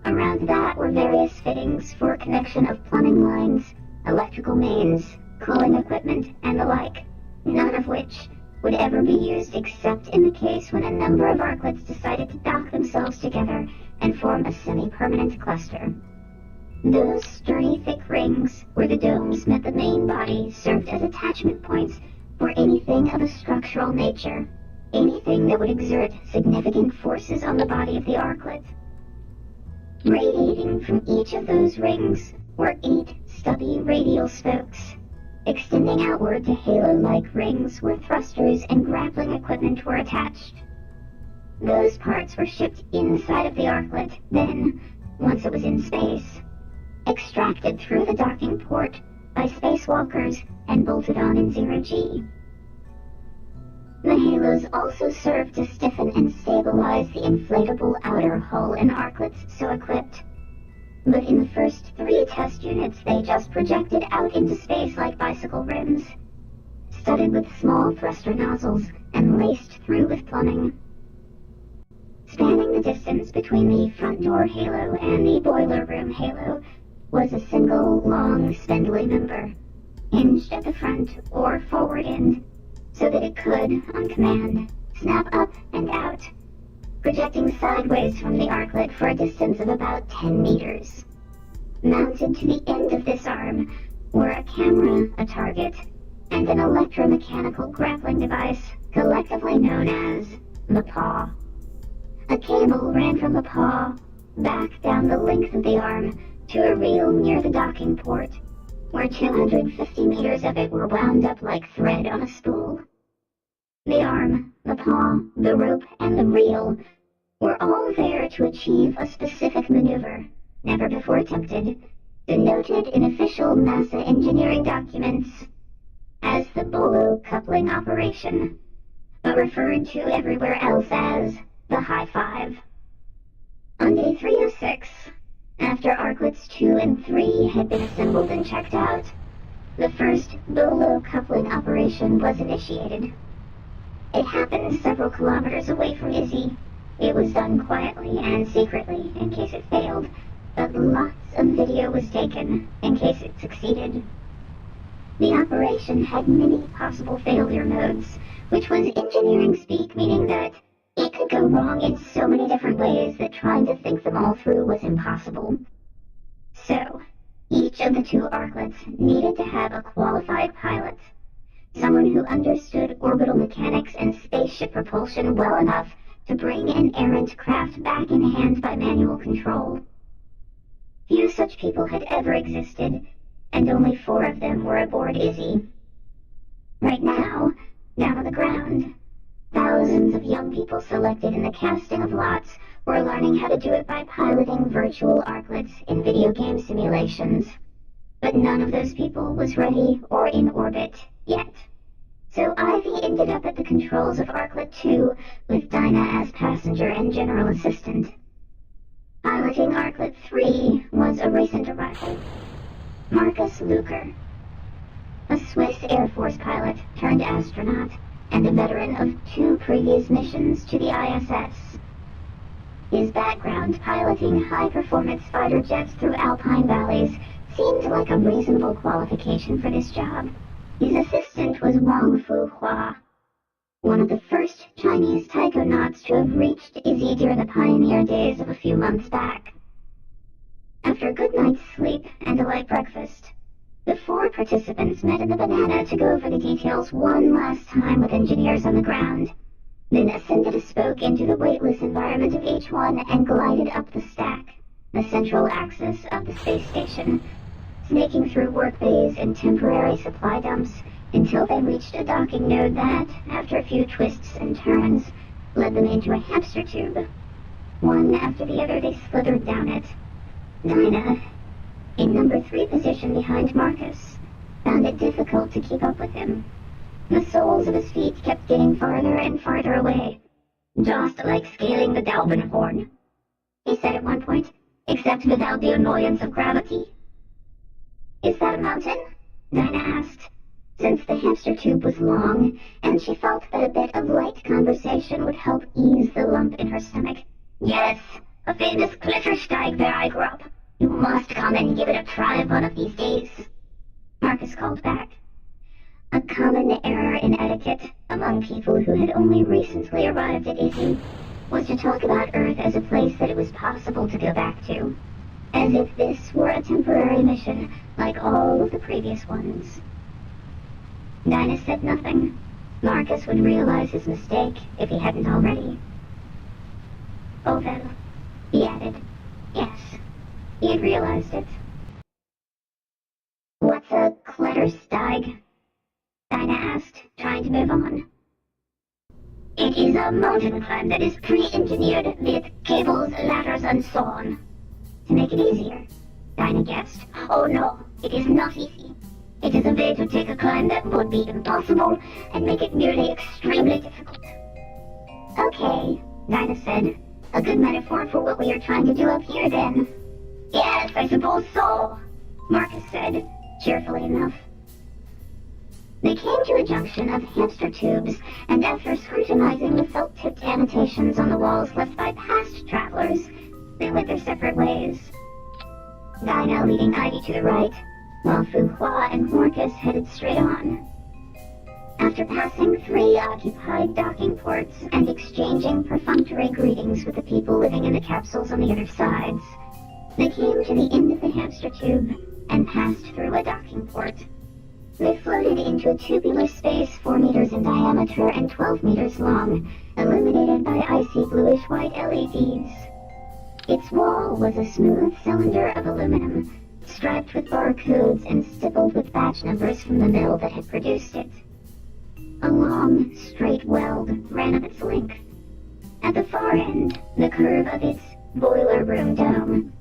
Around that were various fittings for connection of plumbing lines, electrical mains, cooling equipment, and the like, none of which would ever be used except in the case when a number of Arklets decided to dock themselves together and form a semi-permanent cluster. Those sturdy, thick rings, where the domes met the main body, served as attachment points for anything of a structural nature, anything that would exert significant forces on the body of the arklet. Radiating from each of those rings were 8 stubby radial spokes. Extending outward to halo-like rings where thrusters and grappling equipment were attached. Those parts were shipped inside of the arklet, then, once it was in space, extracted through the docking port by spacewalkers and bolted on in zero-G. The halos also served to stiffen and stabilize the inflatable outer hull and arklets so equipped. But in the first 3 test units, they just projected out into space like bicycle rims, studded with small thruster nozzles and laced through with plumbing. Spanning the distance between the front door halo and the boiler room halo was a single, long, spindly member, hinged at the front or forward end, so that it could, on command, snap up and out, projecting sideways from the arklet for a distance of about 10 meters. Mounted to the end of this arm were a camera, a target, and an electromechanical grappling device, collectively known as the paw. A cable ran from the paw back down the length of the arm to a reel near the docking port, where 250 meters of it were wound up like thread on a spool. The arm, the paw, the rope, and the reel were all there to achieve a specific maneuver, never before attempted, denoted in official NASA engineering documents as the Bolo coupling operation, but referred to everywhere else as the high five. On day 306, after arklets 2 and 3 had been assembled and checked out, the first Bolo coupling operation was initiated. It happened several kilometers away from Izzy. It was done quietly and secretly in case it failed, but lots of video was taken in case it succeeded. The operation had many possible failure modes, which was engineering speak, meaning that it could go wrong in so many different ways that trying to think them all through was impossible. So, each of the 2 arklets needed to have a qualified pilot, someone who understood orbital mechanics and spaceship propulsion well enough to bring an errant craft back in hand by manual control. Few such people had ever existed, and only 4 of them were aboard Izzy. Right now, down on the ground, thousands of young people selected in the casting of lots were learning how to do it by piloting virtual arklets in video game simulations. But none of those people was ready or in orbit yet. So Ivy ended up at the controls of Arklet 2 with Dinah as passenger and general assistant. Piloting Arklet 3 was a recent arrival, Marcus Luker, a Swiss Air Force pilot turned astronaut and a veteran of 2 previous missions to the ISS. His background piloting high-performance fighter jets through alpine valleys seemed like a reasonable qualification for this job. His assistant was Wang Fu-hua, one of the first Chinese taikonauts to have reached Izzy during the pioneer days of a few months back. After a good night's sleep and a light breakfast, the 4 participants met in the banana to go over the details one last time with engineers on the ground, then ascended a spoke into the weightless environment of H1 and glided up the stack, the central axis of the space station, snaking through work bays and temporary supply dumps until they reached a docking node that, after a few twists and turns, led them into a hamster tube. One after the other, they slithered down it. Dinah, in number 3 position behind Marcus, found it difficult to keep up with him. The soles of his feet kept getting farther and farther away, just like scaling the Daubenhorn, he said at one point, except without the annoyance of gravity. Is that a mountain? Dinah asked, since the hamster tube was long, and she felt that a bit of light conversation would help ease the lump in her stomach. Yes, a famous Klettersteig where I grew up. You must come and give it a try one of these days. Marcus called back. A common error in etiquette among people who had only recently arrived at Izzy was to talk about Earth as a place that it was possible to go back to, as if this were a temporary mission like all of the previous ones. Dinah said nothing. Marcus would realize his mistake if he hadn't already. Oh well, he added. Yes, he had realized it. What's a Klettersteig? Dinah asked, trying to move on. It is a mountain climb that is pre-engineered with cables, ladders, and so on. To make it easier, Dinah guessed. Oh no, it is not easy. It is a way to take a climb that would be impossible and make it merely extremely difficult. Okay, Dinah said. A good metaphor for what we are trying to do up here, then. Yes, I suppose so, Marcus said, cheerfully enough. They came to a junction of hamster tubes, and after scrutinizing the felt-tipped annotations on the walls left by past travelers, they went their separate ways. Dinah leading Ivy to the right, while Fu Hua and Marcus headed straight on. After passing 3 occupied docking ports and exchanging perfunctory greetings with the people living in the capsules on the other sides, they came to the end of the hamster tube and passed through a docking port. They floated into a tubular space 4 meters in diameter and 12 meters long, illuminated by icy bluish-white LEDs. Its wall was a smooth cylinder of aluminum, striped with barcodes and stippled with batch numbers from the mill that had produced it. A long, straight weld ran up its length. At the far end, the curve of its boiler room dome,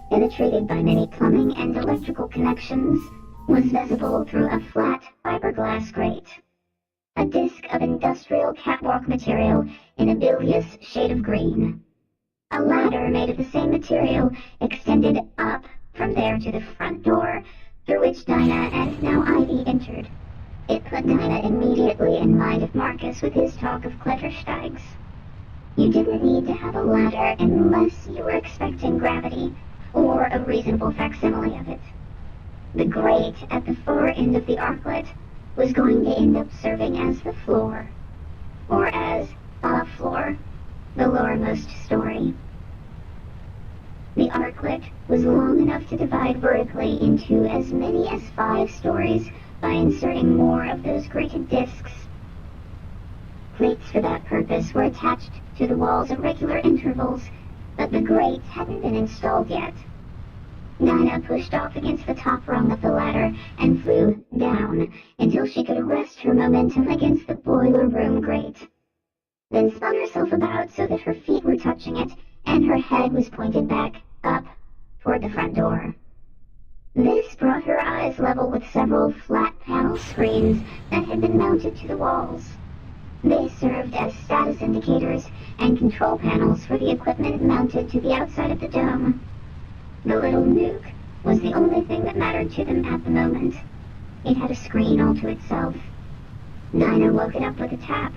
penetrated by many plumbing and electrical connections, was visible through a flat fiberglass grate. A disc of industrial catwalk material in a bilious shade of green. A ladder made of the same material extended up from there to the front door, through which Dinah and now Ivy entered. It put Dinah immediately in mind of Marcus with his talk of Klettersteigs. You didn't need to have a ladder unless you were expecting gravity, or a reasonable facsimile of it. The grate at the far end of the arclet was going to end up serving as the floor, or as a floor, the lowermost story. The arclet was long enough to divide vertically into as many as 5 stories by inserting more of those grated discs. Plates for that purpose were attached to the walls at regular intervals, but the grate hadn't been installed yet. Dinah pushed off against the top rung of the ladder and flew down until she could arrest her momentum against the boiler room grate. Then spun herself about so that her feet were touching it and her head was pointed back up toward the front door. This brought her eyes level with several flat panel screens that had been mounted to the walls. They served as status indicators and control panels for the equipment mounted to the outside of the dome. The little nuke was the only thing that mattered to them at the moment. It had a screen all to itself. Dinah woke it up with a tap.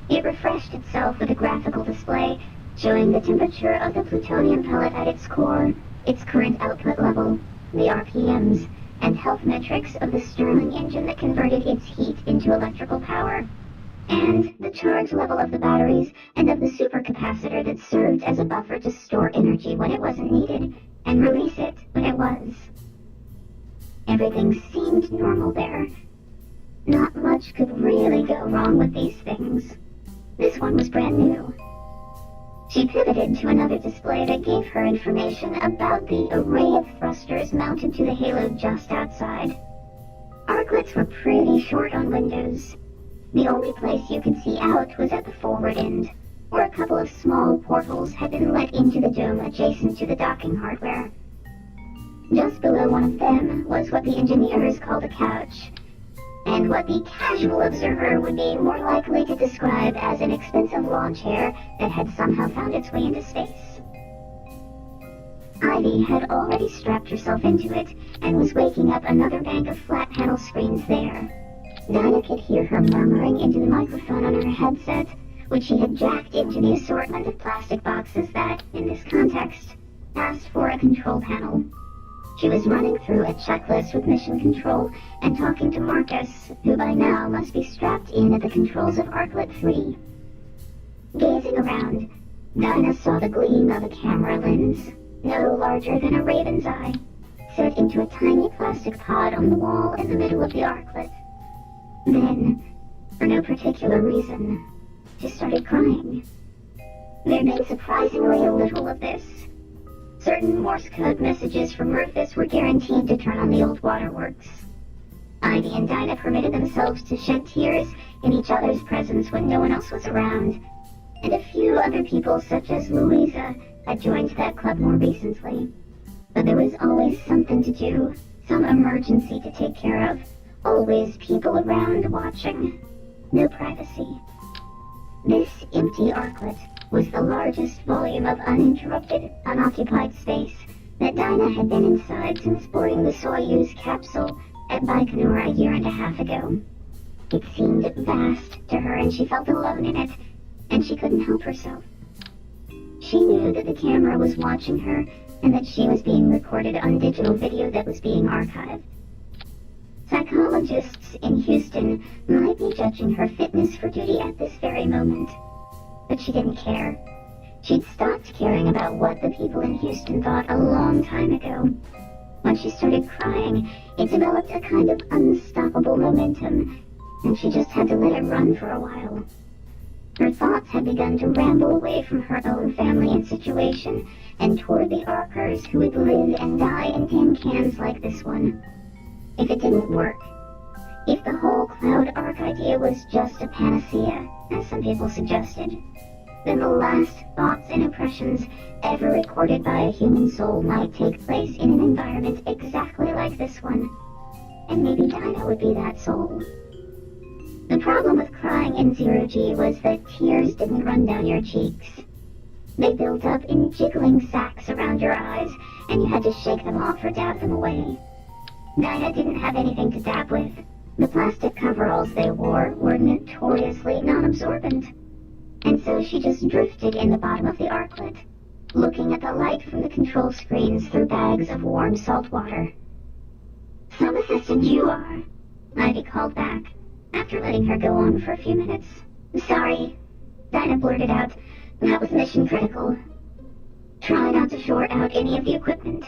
It refreshed itself with a graphical display showing the temperature of the plutonium pellet at its core, its current output level, the RPMs, and health metrics of the Stirling engine that converted its heat into electrical power, and the charge level of the batteries and of the supercapacitor that served as a buffer to store energy when it wasn't needed and release it when it was. Everything seemed normal there. Not much could really go wrong with these things. This one was brand new. She pivoted to another display that gave her information about the array of thrusters mounted to the halo just outside. Arclets were pretty short on windows. The only place you could see out was at the forward end, where a couple of small portals had been let into the dome adjacent to the docking hardware. Just below one of them was what the engineers called a couch, and what the casual observer would be more likely to describe as an expensive lawn chair that had somehow found its way into space. Ivy had already strapped herself into it and was waking up another bank of flat panel screens there. Dinah could hear her murmuring into the microphone on her headset, which she had jacked into the assortment of plastic boxes that, in this context, asked for a control panel. She was running through a checklist with mission control and talking to Marcus, who by now must be strapped in at the controls of Arclet 3. Gazing around, Dinah saw the gleam of a camera lens, no larger than a raven's eye, set into a tiny plastic pod on the wall in the middle of the arclet. Then, for no particular reason, she started crying. There'd been surprisingly little of this. Certain Morse code messages from Rufus were guaranteed to turn on the old waterworks. Ivy and Dinah permitted themselves to shed tears in each other's presence when no one else was around, and a few other people, such as Louisa, had joined that club more recently. But there was always something to do, some emergency to take care of, always people around watching. No privacy. This empty arclet was the largest volume of uninterrupted, unoccupied space that Dinah had been inside since boarding the Soyuz capsule at Baikonur a year and a half ago. It seemed vast to her, and she felt alone in it, and she couldn't help herself. She knew that the camera was watching her, and that she was being recorded on digital video that was being archived. Psychologists in Houston might be judging her fitness for duty at this very moment, but she didn't care. She'd stopped caring about what the people in Houston thought a long time ago. When she started crying, it developed a kind of unstoppable momentum, and she just had to let it run for a while. Her thoughts had begun to ramble away from her own family and situation, and toward the Arkers who would live and die in tin cans like this one. If it didn't work, if the whole Cloud Ark idea was just a panacea, as some people suggested, then the last thoughts and impressions ever recorded by a human soul might take place in an environment exactly like this one, and maybe Dinah would be that soul. The problem with crying in zero-G was that tears didn't run down your cheeks. They built up in jiggling sacs around your eyes, and you had to shake them off or dab them away. Dinah didn't have anything to dab with. The plastic coveralls they wore were notoriously non-absorbent, and so she just drifted in the bottom of the arclet, looking at the light from the control screens through bags of warm salt water. "So assistant you are," Ivy called back, after letting her go on for a few minutes. "Sorry," Dinah blurted out. "That was mission critical. Try not to short out any of the equipment.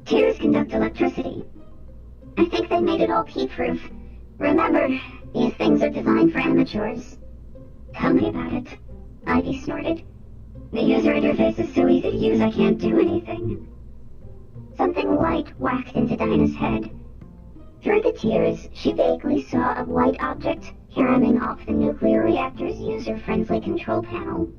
Tears conduct electricity. I think they made it all key-proof. Remember, these things are designed for amateurs." "Tell me about it," Ivy snorted. "The user interface is so easy to use I can't do anything." Something light whacked into Dinah's head. Through the tears, she vaguely saw a white object caroming off the nuclear reactor's user-friendly control panel.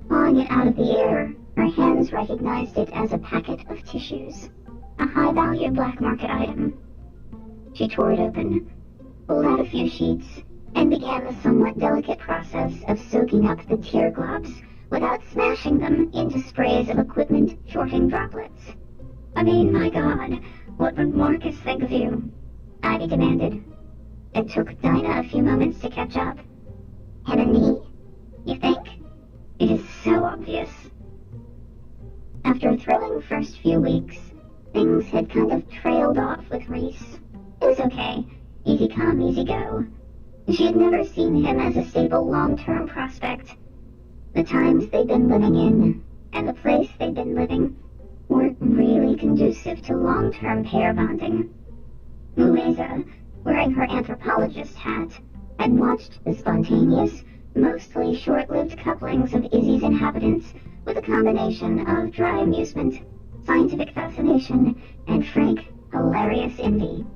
Pulling it out of the air, her hands recognized it as a packet of tissues, a high-value black market item. She tore it open, pulled out a few sheets, and began the somewhat delicate process of soaking up the tear globs without smashing them into sprays of equipment shorting droplets. "I mean, my God, what would Marcus think of you?" Ivy demanded. It took Dinah a few moments to catch up. "Had a knee, you think? It is so obvious." After a thrilling first few weeks, things had kind of trailed off with Reese. It was okay. Easy come, easy go. She had never seen him as a stable long-term prospect. The times they'd been living in, and the place they'd been living, weren't really conducive to long-term pair bonding. Louisa, wearing her anthropologist hat, had watched the spontaneous, mostly short-lived couplings of Izzy's inhabitants with a combination of dry amusement, scientific fascination, and frank, hilarious envy.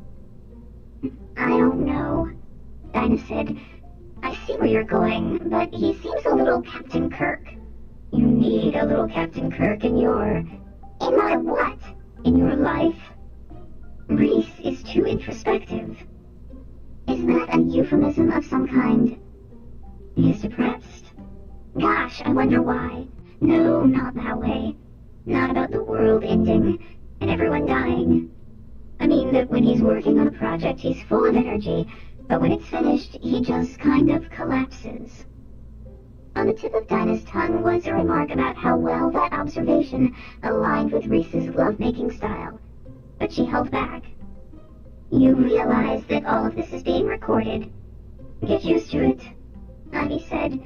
"I don't know," Dinah said. "I see where you're going, but he seems a little Captain Kirk." "You need a little Captain Kirk in your..." "In my what? In your life?" "Reese is too introspective." "Is that a euphemism of some kind?" "He's depressed." "Gosh, I wonder why." "No, not that way. Not about the world ending and everyone dying. I mean that when he's working on a project, he's full of energy, but when it's finished, he just kind of collapses." On the tip of Dinah's tongue was a remark about how well that observation aligned with Reese's lovemaking style, but she held back. "You realize that all of this is being recorded. Get used to it," Ivy said.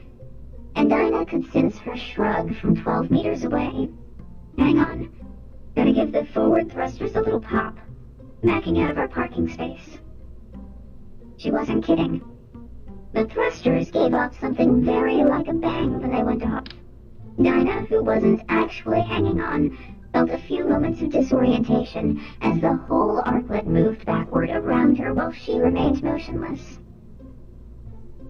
and Dinah could sense her shrug from 12 meters away. Hang on. Gotta give the forward thrusters a little pop. Backing out of our parking space. She wasn't kidding. The thrusters gave off something very like a bang when they went off. Dinah, who wasn't actually hanging on, felt a few moments of disorientation as the whole arclet moved backward around her while she remained motionless.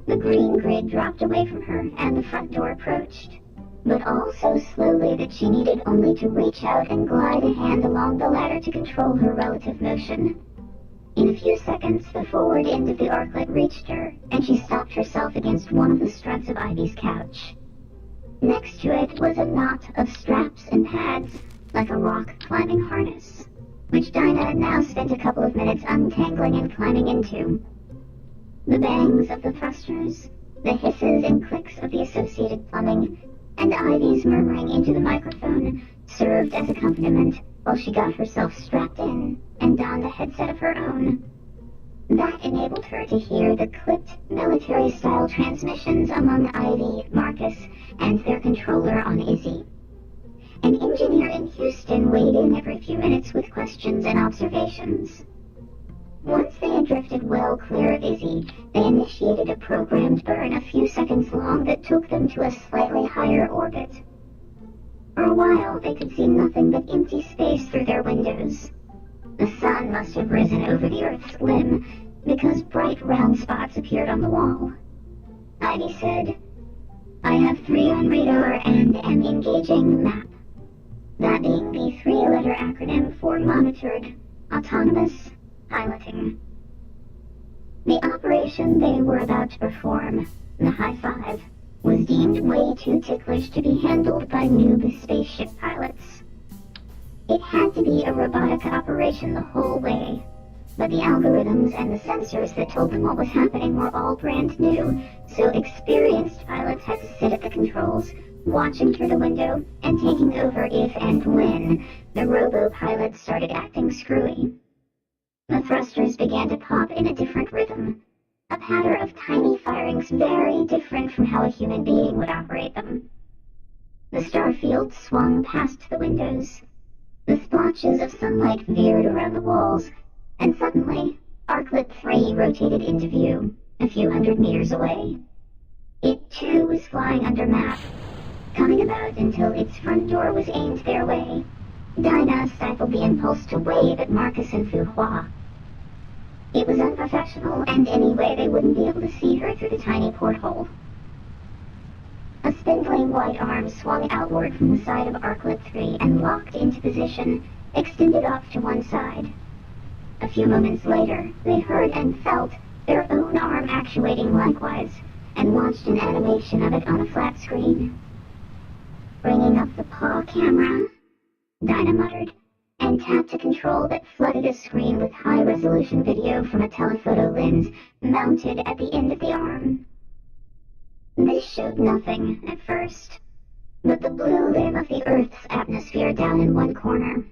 The green grid dropped away from her and the front door approached, but all so slowly that she needed only to reach out and glide a hand along the ladder to control her relative motion. In a few seconds, the forward end of the arclet reached her, and she stopped herself against one of the struts of Ivy's couch. Next to it was a knot of straps and pads, like a rock climbing harness, which Dinah had now spent a couple of minutes untangling and climbing into. The bangs of the thrusters, the hisses and clicks of the associated plumbing, and Ivy's murmuring into the microphone served as accompaniment while she got herself strapped in and donned a headset of her own. That enabled her to hear the clipped military-style transmissions among Ivy, Marcus, and their controller on Izzy. An engineer in Houston weighed in every few minutes with questions and observations. Once they had drifted well clear of Izzy, they initiated a programmed burn a few seconds long that took them to a slightly higher orbit. For a while, they could see nothing but empty space through their windows. The sun must have risen over the Earth's limb, because bright round spots appeared on the wall. Ivy said, "I have 3 on radar and am engaging MAP." That being the 3-letter acronym for Monitored Autonomous Piloting. The operation they were about to perform, the High Five, was deemed way too ticklish to be handled by noob spaceship pilots. It had to be a robotic operation the whole way, but the algorithms and the sensors that told them what was happening were all brand new, so experienced pilots had to sit at the controls, watching through the window and taking over if and when the robo-pilots started acting screwy. The thrusters began to pop in a different rhythm, a pattern of tiny firings very different from how a human being would operate them. The starfield swung past the windows. The splotches of sunlight veered around the walls, and suddenly, Arclet 3 rotated into view, a few hundred meters away. It too was flying under map, coming about until its front door was aimed their way. Dinah stifled the impulse to wave at Marcus and Fu Hua. It was unprofessional, and anyway they wouldn't be able to see her through the tiny porthole. A spindling white arm swung outward from the side of Arclet 3 and locked into position, extended off to one side. A few moments later, they heard and felt their own arm actuating likewise, and watched an animation of it on a flat screen. Bringing up the paw camera, Dinah muttered, and tapped a control that flooded a screen with high-resolution video from a telephoto lens mounted at the end of the arm. This showed nothing at first, but the blue rim of the Earth's atmosphere down in one corner.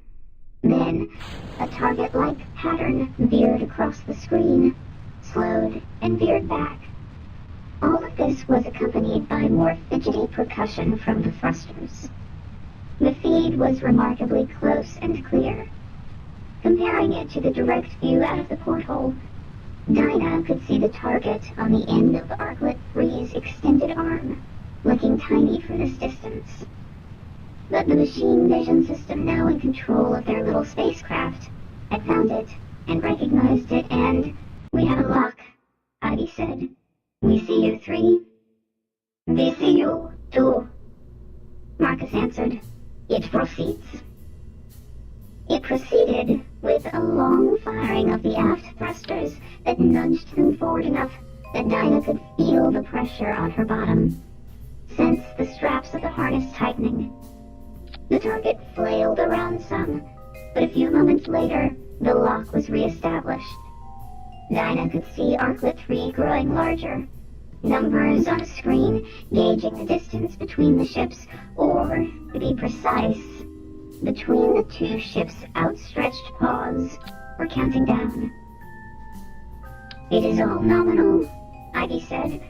Then, a target-like pattern veered across the screen, slowed, and veered back. All of this was accompanied by more fidgety percussion from the thrusters. The feed was remarkably close and clear. Comparing it to the direct view out of the porthole, Dinah could see the target on the end of Arclet 3's extended arm, looking tiny from this distance. But the machine vision system now in control of their little spacecraft had found it and recognized it, and "We have a lock," Ivy said. "We see you 3. We see you 2. Marcus answered. "It proceeds." It proceeded with a long firing of the aft thrusters that nudged them forward enough that Dinah could feel the pressure on her bottom, sense the straps of the harness tightening. The target flailed around some, but a few moments later, the lock was reestablished. Dinah could see Arclet 3 growing larger, numbers on a screen gauging the distance between the ships, or, to be precise, between the 2 ships' outstretched paws, were counting down. "It is all nominal," Ivy said.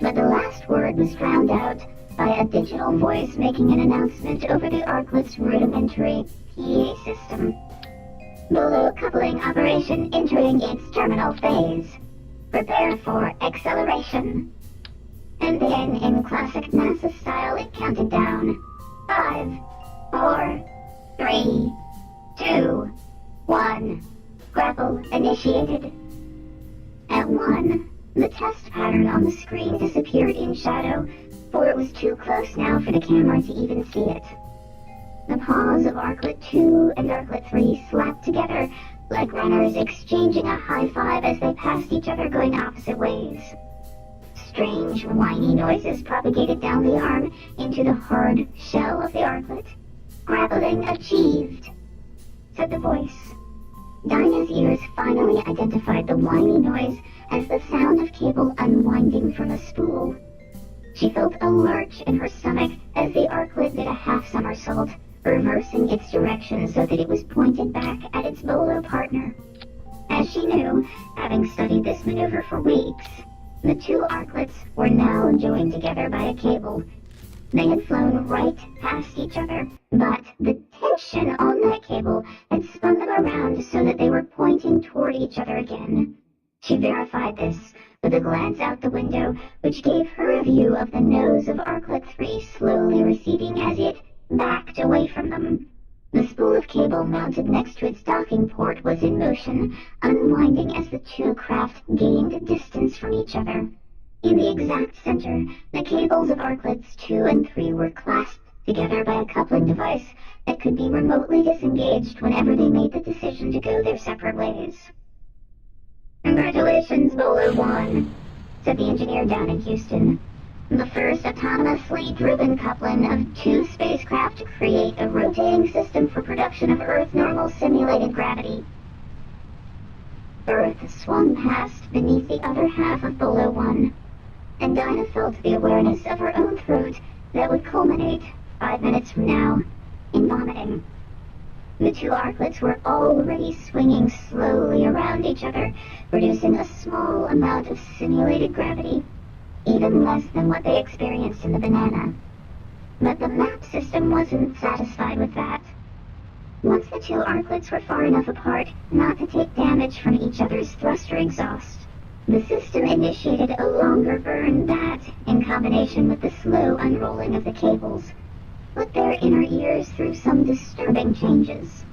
But the last word was drowned out by a digital voice making an announcement over the Arklet's rudimentary PA system. Bolo coupling operation entering its terminal phase. Prepare for acceleration. And then, in classic NASA style, it counted down. 5, 4, 3, 2, 1. Grapple initiated. At 1, the test pattern on the screen disappeared in shadow, for it was too close now for the camera to even see it. The paws of Arklet 2 and Arklet 3 slapped together, like runners exchanging a high five as they passed each other going opposite ways. Strange, whiny noises propagated down the arm into the hard shell of the Arklet. Grappling achieved, said the voice. Dinah's ears finally identified the whiny noise as the sound of cable unwinding from a spool. She felt a lurch in her stomach as the Arklet did a half somersault, reversing its direction so that it was pointed back at its Bolo partner. As she knew, having studied this maneuver for weeks, the two Arklets were now joined together by a cable. They had flown right past each other, but the tension on that cable had spun them around so that they were pointing toward each other again. She verified this with a glance out the window, which gave her a view of the nose of Arklet 3 slowly receding as it backed away from them. The spool of cable mounted next to its docking port was in motion, unwinding as the two craft gained distance from each other. In the exact center, the cables of Arklets 2 and 3 were clasped together by a coupling device that could be remotely disengaged whenever they made the decision to go their separate ways. "Congratulations, Bolo 1, said the engineer down in Houston. The first autonomously driven coupling of two spacecraft to create a rotating system for production of Earth-normal simulated gravity." Earth swung past beneath the other half of Bolo 1, and Dinah felt the awareness of her own throat that would culminate, 5 minutes from now, in vomiting. The two Arklets were already swinging slowly around each other, producing a small amount of simulated gravity, even less than what they experienced in the banana. But the map system wasn't satisfied with that. Once the two Arklets were far enough apart not to take damage from each other's thruster exhaust, the system initiated a longer burn that, in combination with the slow unrolling of the cables, put their inner ears through some disturbing changes.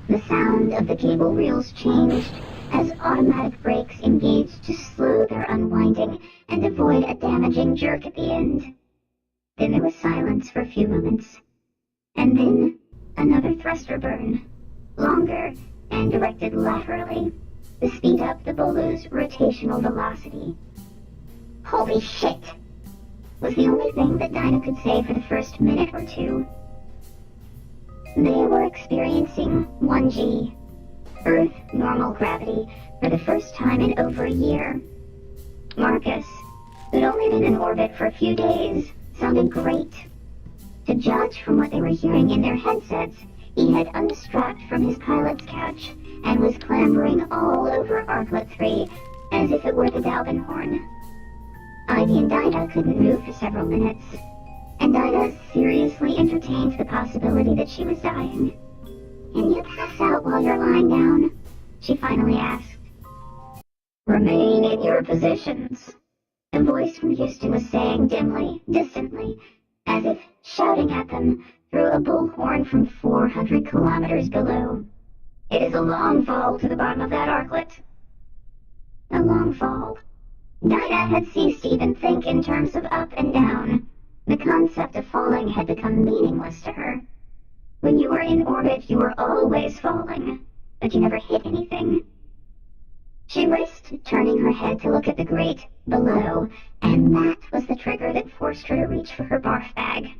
The sound of the cable reels changed as automatic brakes engaged to slow their unwinding and avoid a damaging jerk at the end. Then there was silence for a few moments, and then another thruster burn, longer and directed laterally, to speed up the Bolo's rotational velocity. "Holy shit!" was the only thing that Dinah could say for the first minute or two. They were experiencing 1G, Earth normal gravity, for the first time in over a year. Marcus, who'd only been in orbit for a few days, sounded great. To judge from what they were hearing in their headsets, he had unstrapped from his pilot's couch and was clambering all over Arklet 3 as if it were the Dalbenhorn. Ivy and Dinah couldn't move for several minutes, and Dinah seriously entertained the possibility that she was dying. "Can you pass out while you're lying down?" she finally asked. "Remain in your positions," a voice from Houston was saying dimly, distantly, as if shouting at them through a bullhorn from 400 kilometers below. "It is a long fall to the bottom of that Arklet." A long fall. Dinah had ceased to even think in terms of up and down. The concept of falling had become meaningless to her. When you were in orbit, you were always falling, but you never hit anything. She risked turning her head to look at the grate below, and that was the trigger that forced her to reach for her barf bag.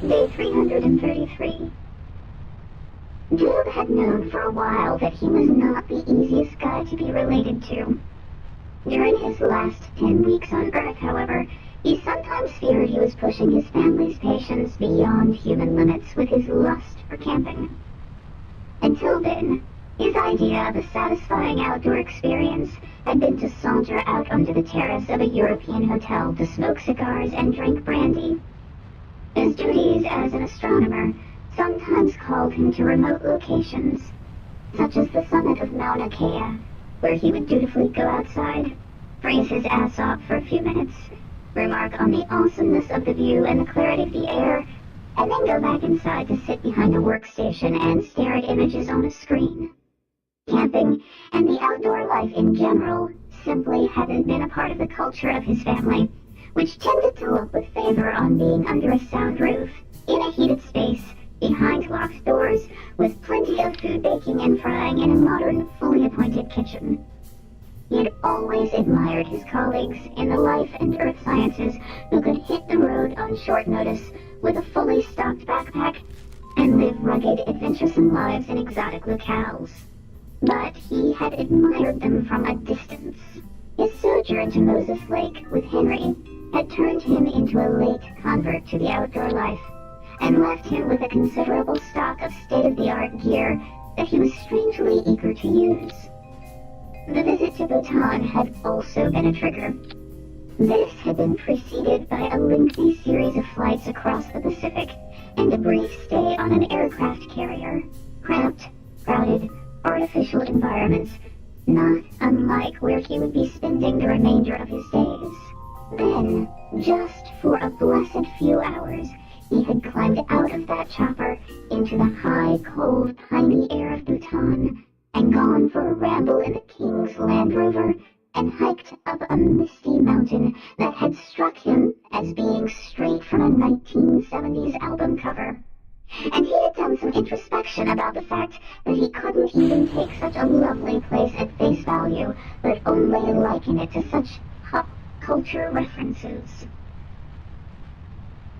Day 333. Job had known for a while that he was not the easiest guy to be related to. During his last 10 weeks on Earth, however, he sometimes feared he was pushing his family's patience beyond human limits with his lust for camping. Until then, His idea of a satisfying outdoor experience had been to saunter out onto the terrace of a European hotel to smoke cigars and drink brandy. His duties as an astronomer sometimes called him to remote locations, such as the summit of Mauna Kea, where he would dutifully go outside, freeze his ass off for a few minutes, remark on the awesomeness of the view and the clarity of the air, and then go back inside to sit behind a workstation and stare at images on a screen. Camping and the outdoor life in general simply hadn't been a part of the culture of his family, which tended to look with favor on being under a sound roof, in a heated space, behind locked doors, with plenty of food baking and frying in a modern, fully appointed kitchen. He had always admired his colleagues in the life and earth sciences who could hit the road on short notice with a fully stocked backpack and live rugged, adventuresome lives in exotic locales. But he had admired them from a distance. His sojourn to Moses Lake with Henry had turned him into a late convert to the outdoor life, and left him with a considerable stock of state-of-the-art gear that he was strangely eager to use. The visit to Bhutan had also been a trigger. This had been preceded by a lengthy series of flights across the Pacific, and a brief stay on an aircraft carrier. Cramped, crowded, artificial environments, not unlike where he would be spending the remainder of his days. Then, just for a blessed few hours, he had climbed out of that chopper into the high, cold, piney air of Bhutan, and gone for a ramble in the King's Land Rover, and hiked up a misty mountain that had struck him as being straight from a 1970s album cover. And he had done some introspection about the fact that he couldn't even take such a lovely place at face value, but only liken it to such pop culture references.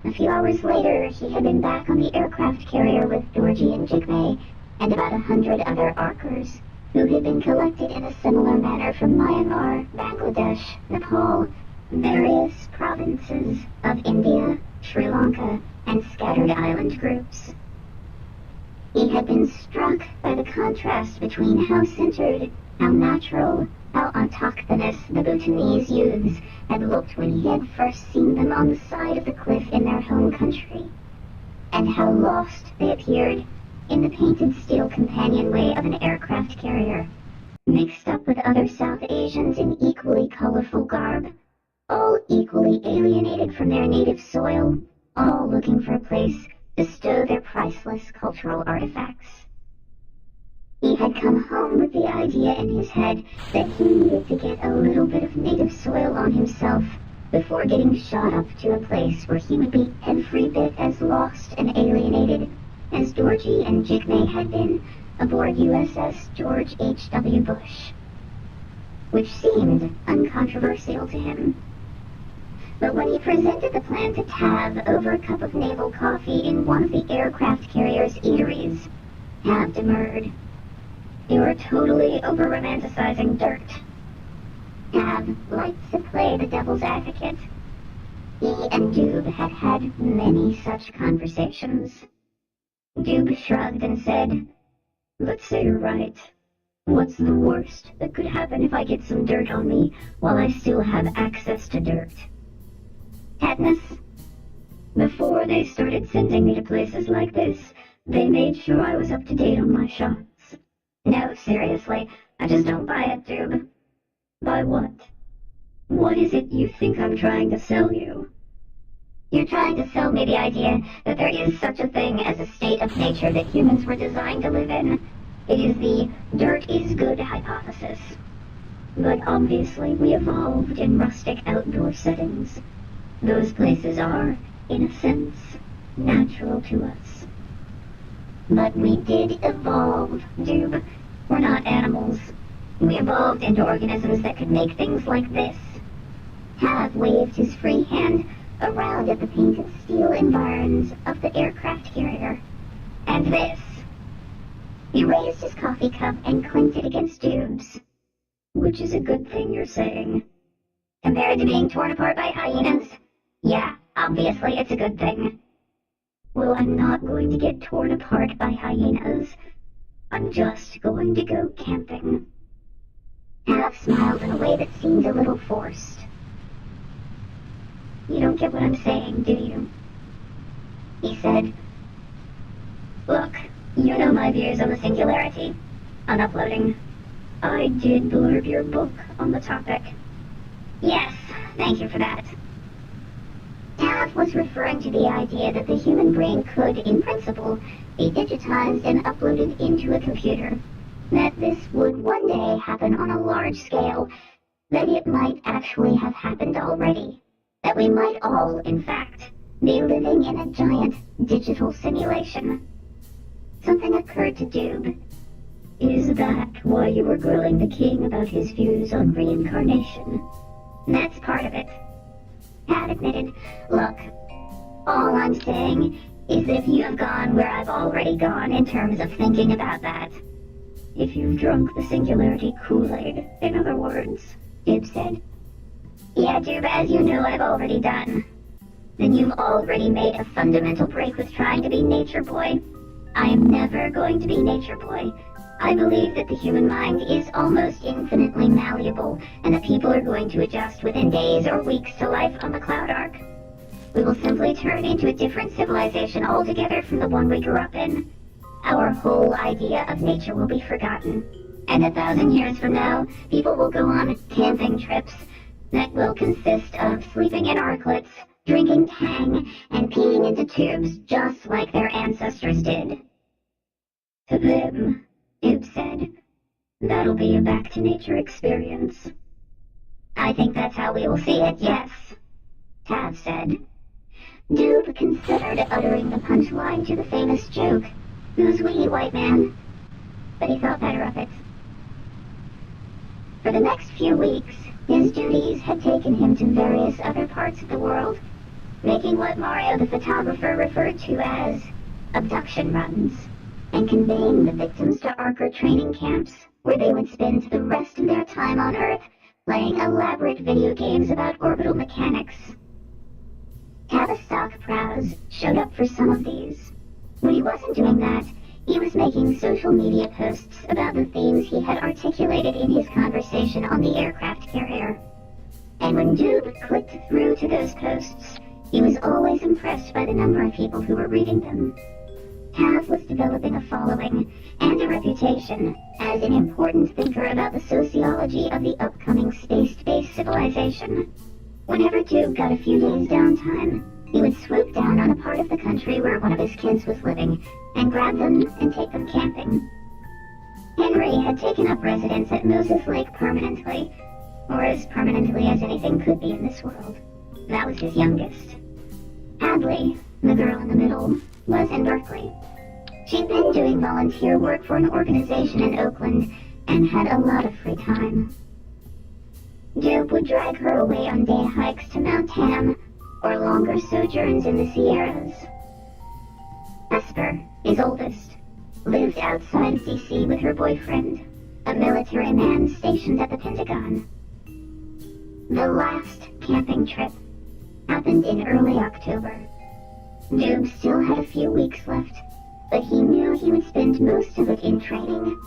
A few hours later, he had been back on the aircraft carrier with Dorji and Jigme, and about 100 other Arkers, who had been collected in a similar manner from Myanmar, Bangladesh, Nepal, various provinces of India, Sri Lanka, and scattered island groups. He had been struck by the contrast between how centered, how natural, how autochthonous the Bhutanese youths had looked when he had first seen them on the side of the cliff in their home country, and how lost they appeared in the painted steel companionway of an aircraft carrier, mixed up with other South Asians in equally colorful garb, all equally alienated from their native soil, all looking for a place to stow their priceless cultural artifacts. He had come home with the idea in his head that he needed to get a little bit of native soil on himself before getting shot up to a place where he would be every bit as lost and alienated as Dorji and Jigme had been aboard USS George H.W. Bush, which seemed uncontroversial to him. But when he presented the plan to Tav over a cup of naval coffee in one of the aircraft carrier's eateries, Tav demurred. "You are totally over-romanticizing dirt." Tav likes to play the devil's advocate. He and Doob had had many such conversations. Doob shrugged and said, "Let's say you're right. What's the worst that could happen if I get some dirt on me while I still have access to dirt?" Tetanus. Before they started sending me to places like this, they made sure I was up to date on my shots. No, seriously, I just don't buy it, Doob. Buy what? What is it you think I'm trying to sell you? You're trying to sell me the idea that there is such a thing as a state of nature that humans were designed to live in. It is the dirt is good hypothesis. But obviously we evolved in rustic outdoor settings. Those places are, in a sense, natural to us. But we did evolve, Doob. We're not animals. We evolved into organisms that could make things like this. Tav waved his free hand around at the painted steel environs of the aircraft carrier. And this. He raised his coffee cup and clinked it against Doob's. Which is a good thing, you're saying? Compared to being torn apart by hyenas? Yeah, obviously it's a good thing. Well, I'm not going to get torn apart by hyenas. I'm just going to go camping. Tav smiled in a way that seemed a little forced. You don't get what I'm saying, do you? He said, Look, you know my views on the singularity, on uploading. I did blurb your book on the topic. Yes, thank you for that. Tav was referring to the idea that the human brain could, in principle, be digitized and uploaded into a computer. That this would one day happen on a large scale, that it might actually have happened already. That we might all, in fact, be living in a giant digital simulation. Something occurred to Doob. Is that why you were grilling the king about his views on reincarnation? That's part of it. Pat admitted, Look, all I'm saying is that if you have gone where I've already gone in terms of thinking about that, if you've drunk the singularity Kool-Aid, in other words, Doob said. Yeah, Doob, as you know I've already done. Then you've already made a fundamental break with trying to be Nature Boy. I am never going to be Nature Boy. I believe that the human mind is almost infinitely malleable, and that people are going to adjust within days or weeks to life on the Cloud Ark. We will simply turn into a different civilization altogether from the one we grew up in. Our whole idea of nature will be forgotten, and 1,000 years from now, people will go on camping trips that will consist of sleeping in arklets, drinking Tang, and peeing into tubes just like their ancestors did. To them, Ib said, that'll be a back-to-nature experience. I think that's how we will see it, yes, Tav said. Doob considered uttering the punchline to the famous joke, Who's we, white man? But he thought better of it. For the next few weeks, his duties had taken him to various other parts of the world, making what Mario the photographer referred to as abduction runs, and conveying the victims to Arker training camps, where they would spend the rest of their time on Earth playing elaborate video games about orbital mechanics. Tavistock Prowse showed up for some of these. When he wasn't doing that, he was making social media posts about the themes he had articulated in his conversation on the aircraft carrier. And when Doob clicked through to those posts, he was always impressed by the number of people who were reading them. Tav was developing a following and a reputation as an important thinker about the sociology of the upcoming space-based civilization. Whenever Doob got a few days downtime, he would swoop down on a part of the country where one of his kids was living and grab them and take them camping. Henry had taken up residence at Moses Lake permanently, or as permanently as anything could be in this world. That was his youngest. Hadley, the girl in the middle, was in Berkeley. She'd been doing volunteer work for an organization in Oakland and had a lot of free time. Doob would drag her away on day hikes to Mount Tam or longer sojourns in the Sierras. Esper, his oldest, lived outside of D.C. with her boyfriend, a military man stationed at the Pentagon. The last camping trip happened in early October. Doob still had a few weeks left, but he knew he would spend most of it in training,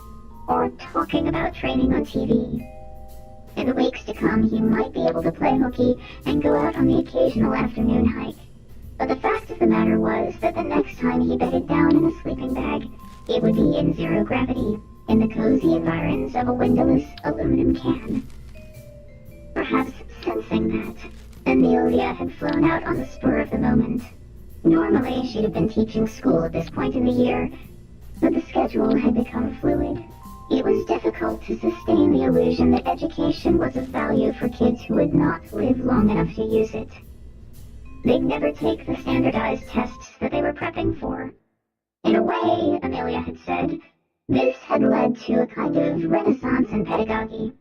or talking about training on TV. In the weeks to come, he might be able to play hooky and go out on the occasional afternoon hike. But the fact of the matter was that the next time he bedded down in a sleeping bag, it would be in zero gravity, in the cozy environs of a windowless aluminum can. Perhaps sensing that, Amelia had flown out on the spur of the moment. Normally, she'd have been teaching school at this point in the year, but the schedule had become fluid. It was difficult to sustain the illusion that education was of value for kids who would not live long enough to use it. They'd never take the standardized tests that they were prepping for. In a way, Amelia had said, this had led to a kind of renaissance in pedagogy.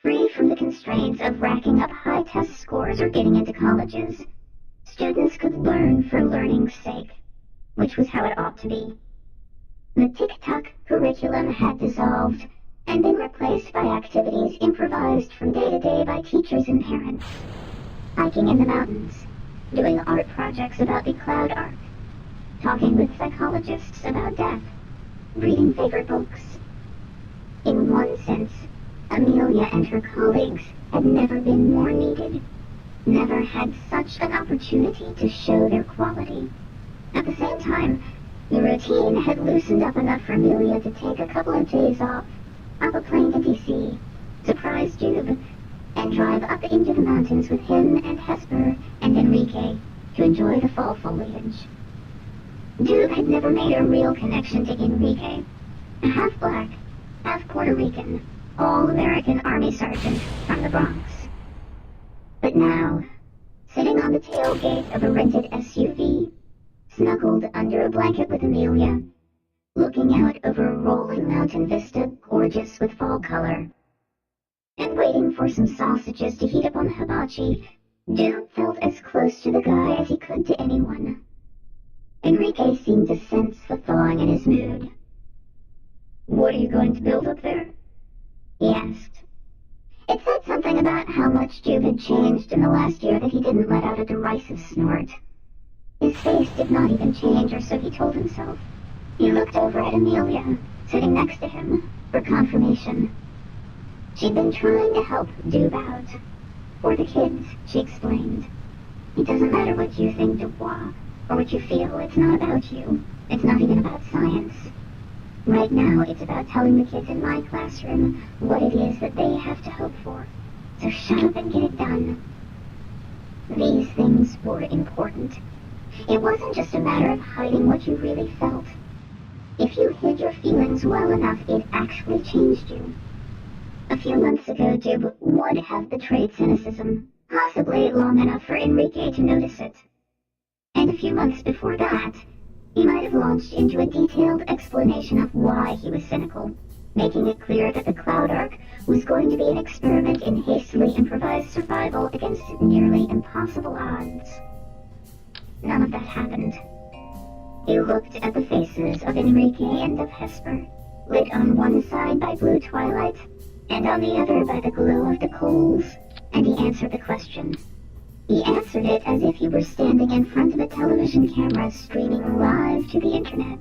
Free from the constraints of racking up high test scores or getting into colleges, students could learn for learning's sake, which was how it ought to be. The tic-tac curriculum had dissolved and been replaced by activities improvised from day to day by teachers and parents. Hiking in the mountains, doing art projects about the Cloud Ark, talking with psychologists about death, reading favorite books. In one sense, Amelia and her colleagues had never been more needed, never had such an opportunity to show their quality. At the same time, the routine had loosened up enough for Amelia to take a couple of days off a plane to D.C., surprise Jube, and drive up into the mountains with him and Hesper and Enrique to enjoy the fall foliage. Jube had never made a real connection to Enrique, a half-black, half-Puerto Rican, all-American Army sergeant from the Bronx. But now, sitting on the tailgate of a rented SUV, snuggled under a blanket with Amelia, looking out over a rolling mountain vista gorgeous with fall color, and waiting for some sausages to heat up on the hibachi, Jube felt as close to the guy as he could to anyone. Enrique seemed to sense the thawing in his mood. "What are you going to build up there?" he asked. It said something about how much Jube had changed in the last year that he didn't let out a derisive snort. His face did not even change, or so he told himself. He looked over at Amelia, sitting next to him, for confirmation. She'd been trying to help Jube out. For the kids, she explained. It doesn't matter what you think, Dubois, or what you feel. It's not about you. It's not even about science. Right now, it's about telling the kids in my classroom what it is that they have to hope for. So shut up and get it done. These things were important. It wasn't just a matter of hiding what you really felt. If you hid your feelings well enough, it actually changed you. A few months ago, Jube would have betrayed cynicism, possibly long enough for Enrique to notice it. And a few months before that, he might have launched into a detailed explanation of why he was cynical, making it clear that the Cloud Ark was going to be an experiment in hastily improvised survival against nearly impossible odds. None of that happened. He looked at the faces of Enrique and of Hesper, lit on one side by blue twilight, and on the other by the glow of the coals, and he answered the question. He answered it as if he were standing in front of a television camera streaming live to the internet.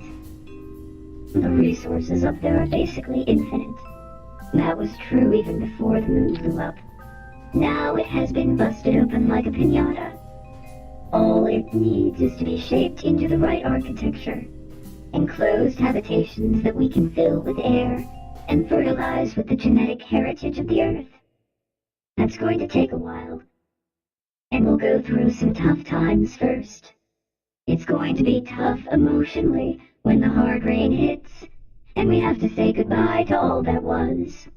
The resources up there are basically infinite. That was true even before the moon blew up. Now it has been busted open like a piñata. All it needs is to be shaped into the right architecture, enclosed habitations that we can fill with air and fertilize with the genetic heritage of the Earth. That's going to take a while, and we'll go through some tough times first. It's going to be tough emotionally when the hard rain hits, and we have to say goodbye to all that was.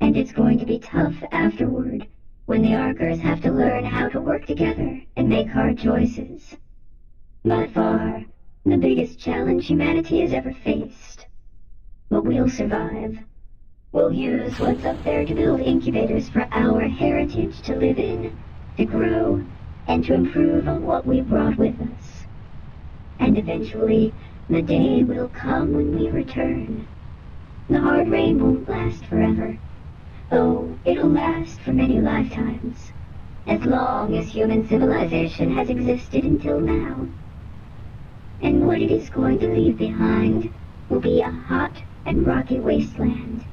And it's going to be tough afterward, when the Arkers have to learn how to work together and make hard choices. By far, the biggest challenge humanity has ever faced. But we'll survive. We'll use what's up there to build incubators for our heritage to live in, to grow, and to improve on what we brought with us. And eventually, the day will come when we return. The hard rain won't last forever. Oh, it'll last for many lifetimes, as long as human civilization has existed until now. And what it is going to leave behind will be a hot and rocky wasteland.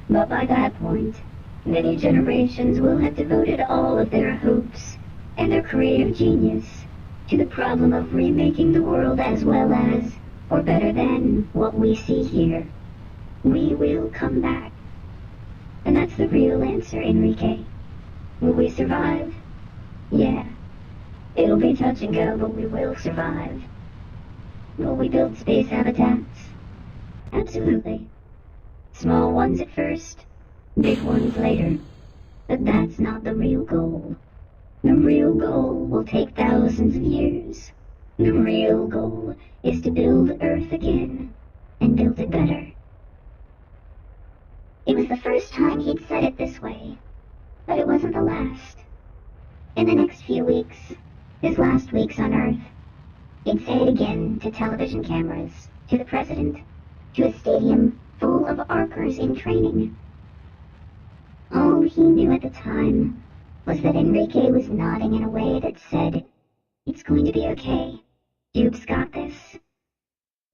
But by that point, many generations will have devoted all of their hopes and their creative genius to the problem of remaking the world as well as, or better than, what we see here. We will come back. And that's the real answer, Enrique. Will we survive? Yeah. It'll be touch and go, but we will survive. Will we build space habitats? Absolutely. Small ones at first, big ones later. But that's not the real goal. The real goal will take thousands of years. The real goal is to build Earth again, and build it better. It was the first time he'd said it this way, but it wasn't the last. In the next few weeks, his last weeks on Earth, he'd say it again to television cameras, to the president, to a stadium full of Arkers in training. All he knew at the time was that Enrique was nodding in a way that said, "It's going to be okay. Jube's got this."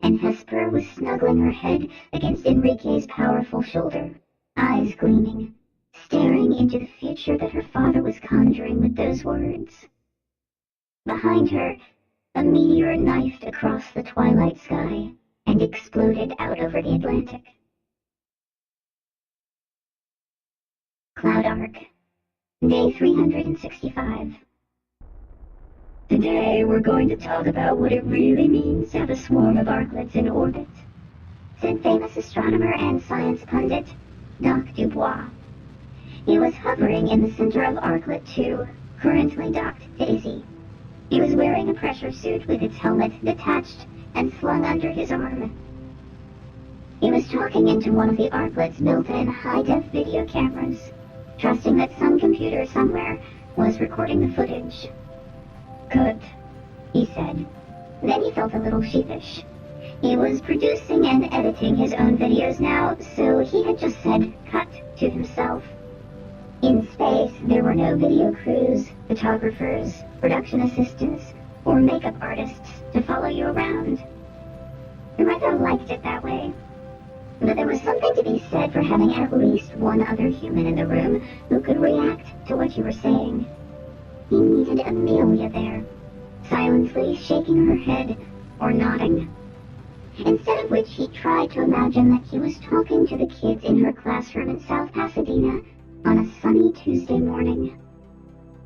and Hesper was snuggling her head against Enrique's powerful shoulder, eyes gleaming, staring into the future that her father was conjuring with those words. Behind her, a meteor knifed across the twilight sky and exploded out over the Atlantic. Cloud Arc, Day 365. Today we're going to talk about what it really means to have a swarm of arklets in orbit, said famous astronomer and science pundit, Doc Dubois. He was hovering in the center of Arklet 2, currently docked to Izzy. He was wearing a pressure suit with its helmet detached and slung under his arm. He was talking into one of the Arklet's built-in high-def video cameras, trusting that some computer somewhere was recording the footage. Cut, he said. Then he felt a little sheepish. He was producing and editing his own videos now, so he had just said cut to himself. In space, there were no video crews, photographers, production assistants, or makeup artists to follow you around. I rather liked it that way. But there was something to be said for having at least one other human in the room who could react to what you were saying. He needed Amelia there, silently shaking her head or nodding. Instead of which he tried to imagine that he was talking to the kids in her classroom in South Pasadena on a sunny Tuesday morning.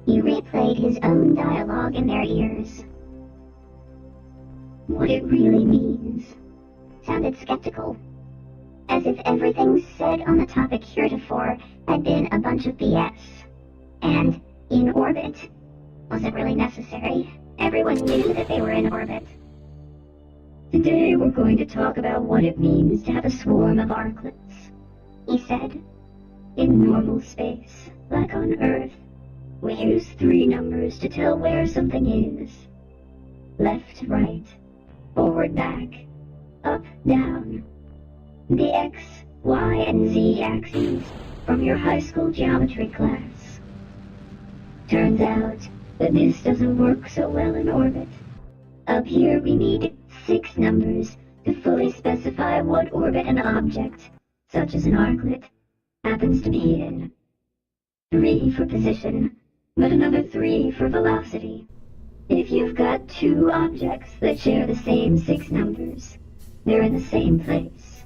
He replayed his own dialogue in their ears. What it really means sounded skeptical, as if everything said on the topic heretofore had been a bunch of BS. And in orbit wasn't really necessary. Everyone knew that they were in orbit. Today we're going to talk about what it means to have a swarm of arklets, he said. In normal space, like on Earth, we use 3 numbers to tell where something is. Left, right, forward, back, up, down. The X, Y, and Z axes from your high school geometry class. Turns out that this doesn't work so well in orbit. Up here we need 6 numbers to fully specify what orbit an object, such as an arklet, happens to be in. 3 for position, but another 3 for velocity. If you've got 2 objects that share the same 6 numbers, they're in the same place.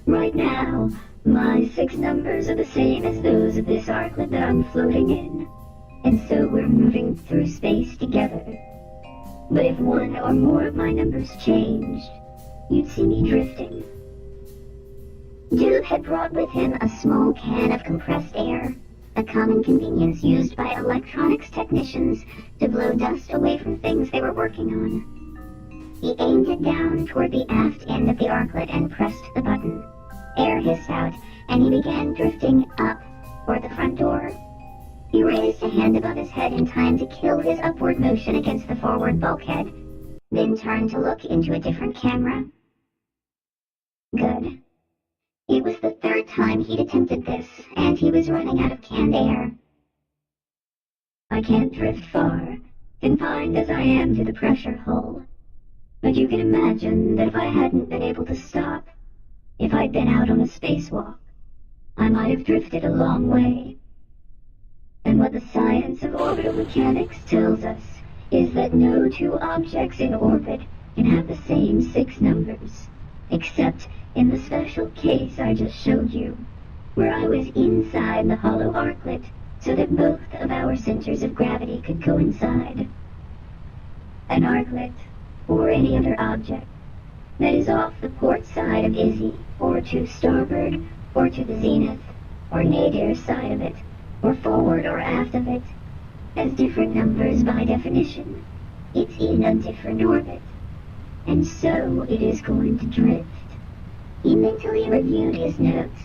Right now, my 6 numbers are the same as those of this arklet that I'm floating in, and so we're moving through space together. But if 1 or more of my numbers changed, you'd see me drifting. Dube had brought with him a small can of compressed air, a common convenience used by electronics technicians to blow dust away from things they were working on. He aimed it down toward the aft end of the arklet and pressed the button. Air hissed out, and he began drifting up toward the front door. He raised a hand above his head in time to kill his upward motion against the forward bulkhead, then turned to look into a different camera. Good. It was the 3rd time he'd attempted this, and he was running out of canned air. I can't drift far, confined as I am to the pressure hull. But you can imagine that if I hadn't been able to stop, if I'd been out on a spacewalk, I might have drifted a long way. And what the science of orbital mechanics tells us is that no 2 objects in orbit can have the same 6 numbers, except in the special case I just showed you, where I was inside the hollow arklet so that both of our centers of gravity could coincide. An arklet, or any other object, that is off the port side of Izzy, or to starboard, or to the zenith, or nadir side of it, or forward or aft of it, has different numbers by definition. It's in a different orbit, and so it is going to drift. He mentally reviewed his notes.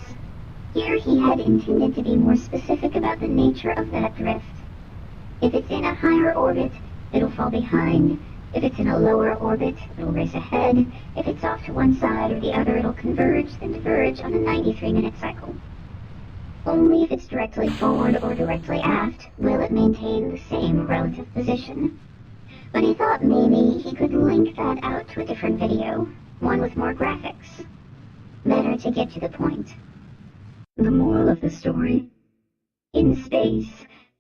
Here he had intended to be more specific about the nature of that drift. If it's in a higher orbit, it'll fall behind. If it's in a lower orbit, it'll race ahead. If it's off to one side or the other, it'll converge, then diverge on a 93-minute cycle. Only if it's directly forward or directly aft will it maintain the same relative position. But he thought maybe he could link that out to a different video. one with more graphics. Better to get to the point. The moral of the story? In space,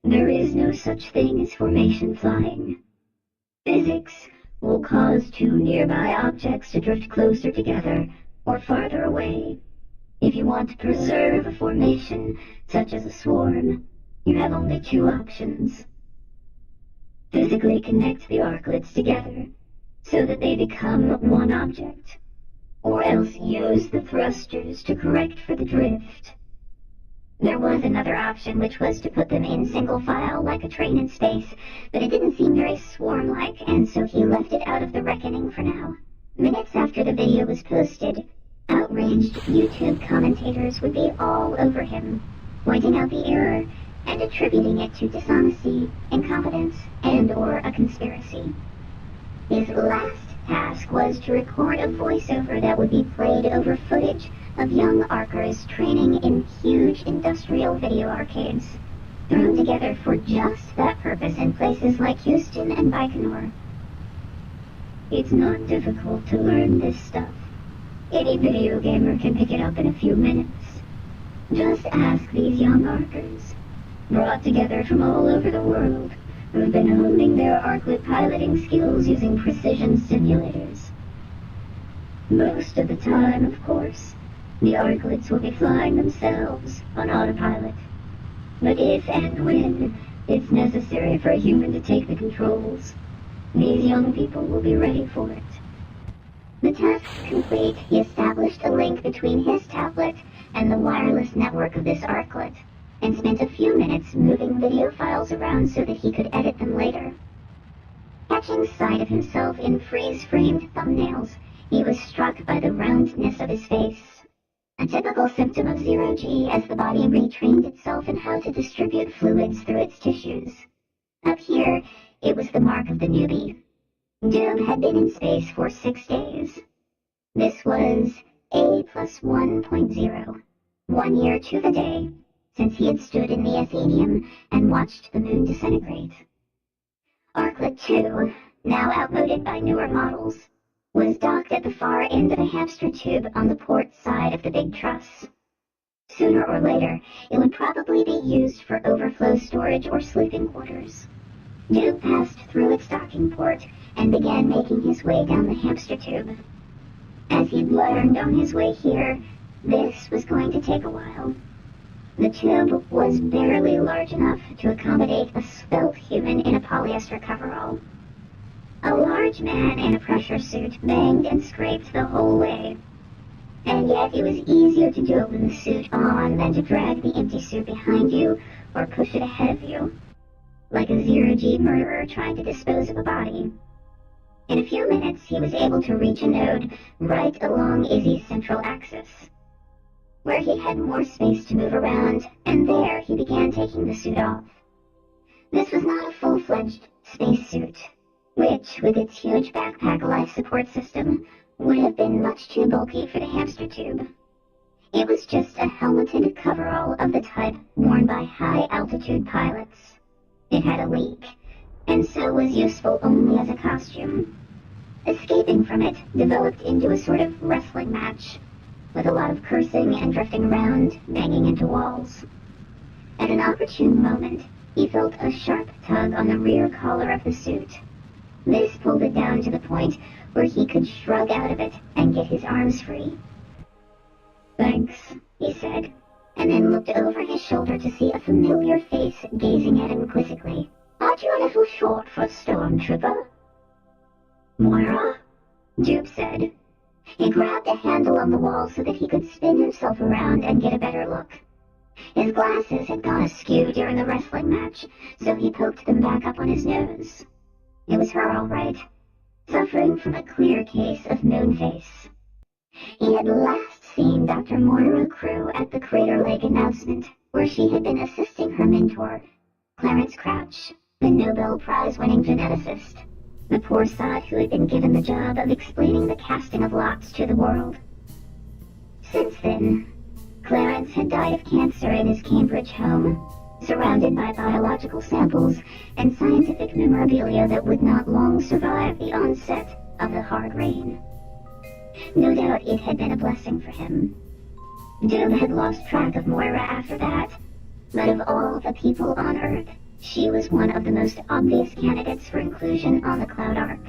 there is no such thing as formation flying. Physics will cause two nearby objects to drift closer together or farther away. If you want to preserve a formation, such as a swarm, you have only two options. Physically connect the arklets together so that they become one object, or else use the thrusters to correct for the drift. There was another option, which was to put them in single file like a train in space, but it didn't seem very swarm-like, and so he left it out of the reckoning for now. Minutes after the video was posted, outraged YouTube commentators would be all over him, pointing out the error and attributing it to dishonesty, incompetence, and/or a conspiracy. His last task was to record a voiceover that would be played over footage of young Arkers training in huge industrial video arcades, thrown together for just that purpose in places like Houston and Baikonur. It's not difficult to learn this stuff. Any video gamer can pick it up in a few minutes. Just ask these young Arkers, brought together from all over the world, who've been honing their arklet piloting skills using precision simulators. Most of the time, of course, the arklets will be flying themselves on autopilot. But if and when it's necessary for a human to take the controls, these young people will be ready for it. The task complete, he established a link between his tablet and the wireless network of this arklet, and spent a few minutes moving video files around so that he could edit them later. Catching sight of himself in freeze-framed thumbnails, he was struck by the roundness of his face, a typical symptom of zero-G as the body retrained itself in how to distribute fluids through its tissues. Up here, it was the mark of the newbie. Doob had been in space for 6 days. This was A+1.0, 1 year to the day, since he had stood in the Athenium and watched the moon disintegrate. Arklet 2, now outmoded by newer models, was docked at the far end of a hamster tube on the port side of the big truss. Sooner or later, it would probably be used for overflow storage or sleeping quarters. Doob passed through its docking port and began making his way down the hamster tube. As he'd learned on his way here, this was going to take a while. The tube was barely large enough to accommodate a svelte human in a polyester coverall. A large man in a pressure suit banged and scraped the whole way. And yet it was easier to do it with the suit on than to drag the empty suit behind you or push it ahead of you, like a zero-G murderer trying to dispose of a body. In a few minutes, he was able to reach a node right along Izzy's central axis, where he had more space to move around, and there he began taking the suit off. This was not a full-fledged spacesuit, which, with its huge backpack life support system, would have been much too bulky for the hamster tube. It was just a helmeted coverall of the type worn by high-altitude pilots. It had a leak, and so was useful only as a costume. Escaping from it developed into a sort of wrestling match, with a lot of cursing and drifting around, banging into walls. At an opportune moment, he felt a sharp tug on the rear collar of the suit. This pulled it down to the point where he could shrug out of it and get his arms free. "Thanks," he said, and then looked over his shoulder to see a familiar face gazing at him quizzically. "Aren't you a little short for a stormtrooper?" "Moira?" Doob said. He grabbed a handle on the wall so that he could spin himself around and get a better look. His glasses had gone askew during the wrestling match, so he poked them back up on his nose. It was her, all right, suffering from a clear case of moon face. He had last seen Dr. Moira Crew at the Crater Lake announcement, where she had been assisting her mentor, Clarence Crouch, the Nobel Prize-winning geneticist, the poor sod who had been given the job of explaining the casting of lots to the world. Since then, Clarence had died of cancer in his Cambridge home, surrounded by biological samples and scientific memorabilia that would not long survive the onset of the hard rain. No doubt it had been a blessing for him. Doob had lost track of Moira after that, but of all the people on Earth, she was one of the most obvious candidates for inclusion on the Cloud Ark.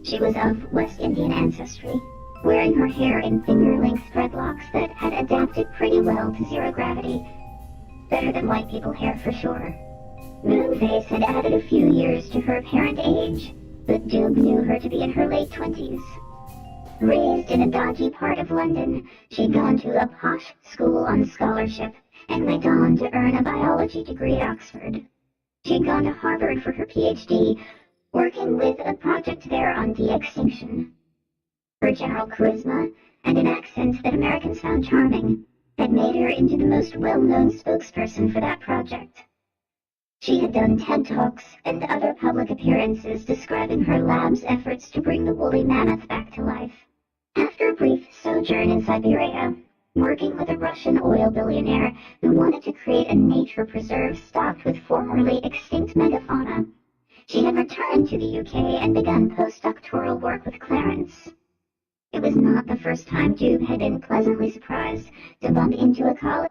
She was of West Indian ancestry, wearing her hair in finger-length dreadlocks that had adapted pretty well to zero gravity. Better than white people hair for sure. Moonface had added a few years to her apparent age, but Doob knew her to be in her late 20s. Raised in a dodgy part of London, she'd gone to a posh school on scholarship and went on to earn a biology degree at Oxford. She'd gone to Harvard for her PhD, working with a project there on de-extinction. Her general charisma and an accent that Americans found charming had made her into the most well-known spokesperson for that project. She had done TED Talks and other public appearances describing her lab's efforts to bring the woolly mammoth back to life. After a brief sojourn in Siberia, working with a Russian oil billionaire who wanted to create a nature preserve stocked with formerly extinct megafauna, she had returned to the UK and begun postdoctoral work with Clarence. It was not the first time Doob had been pleasantly surprised to bump into a colleague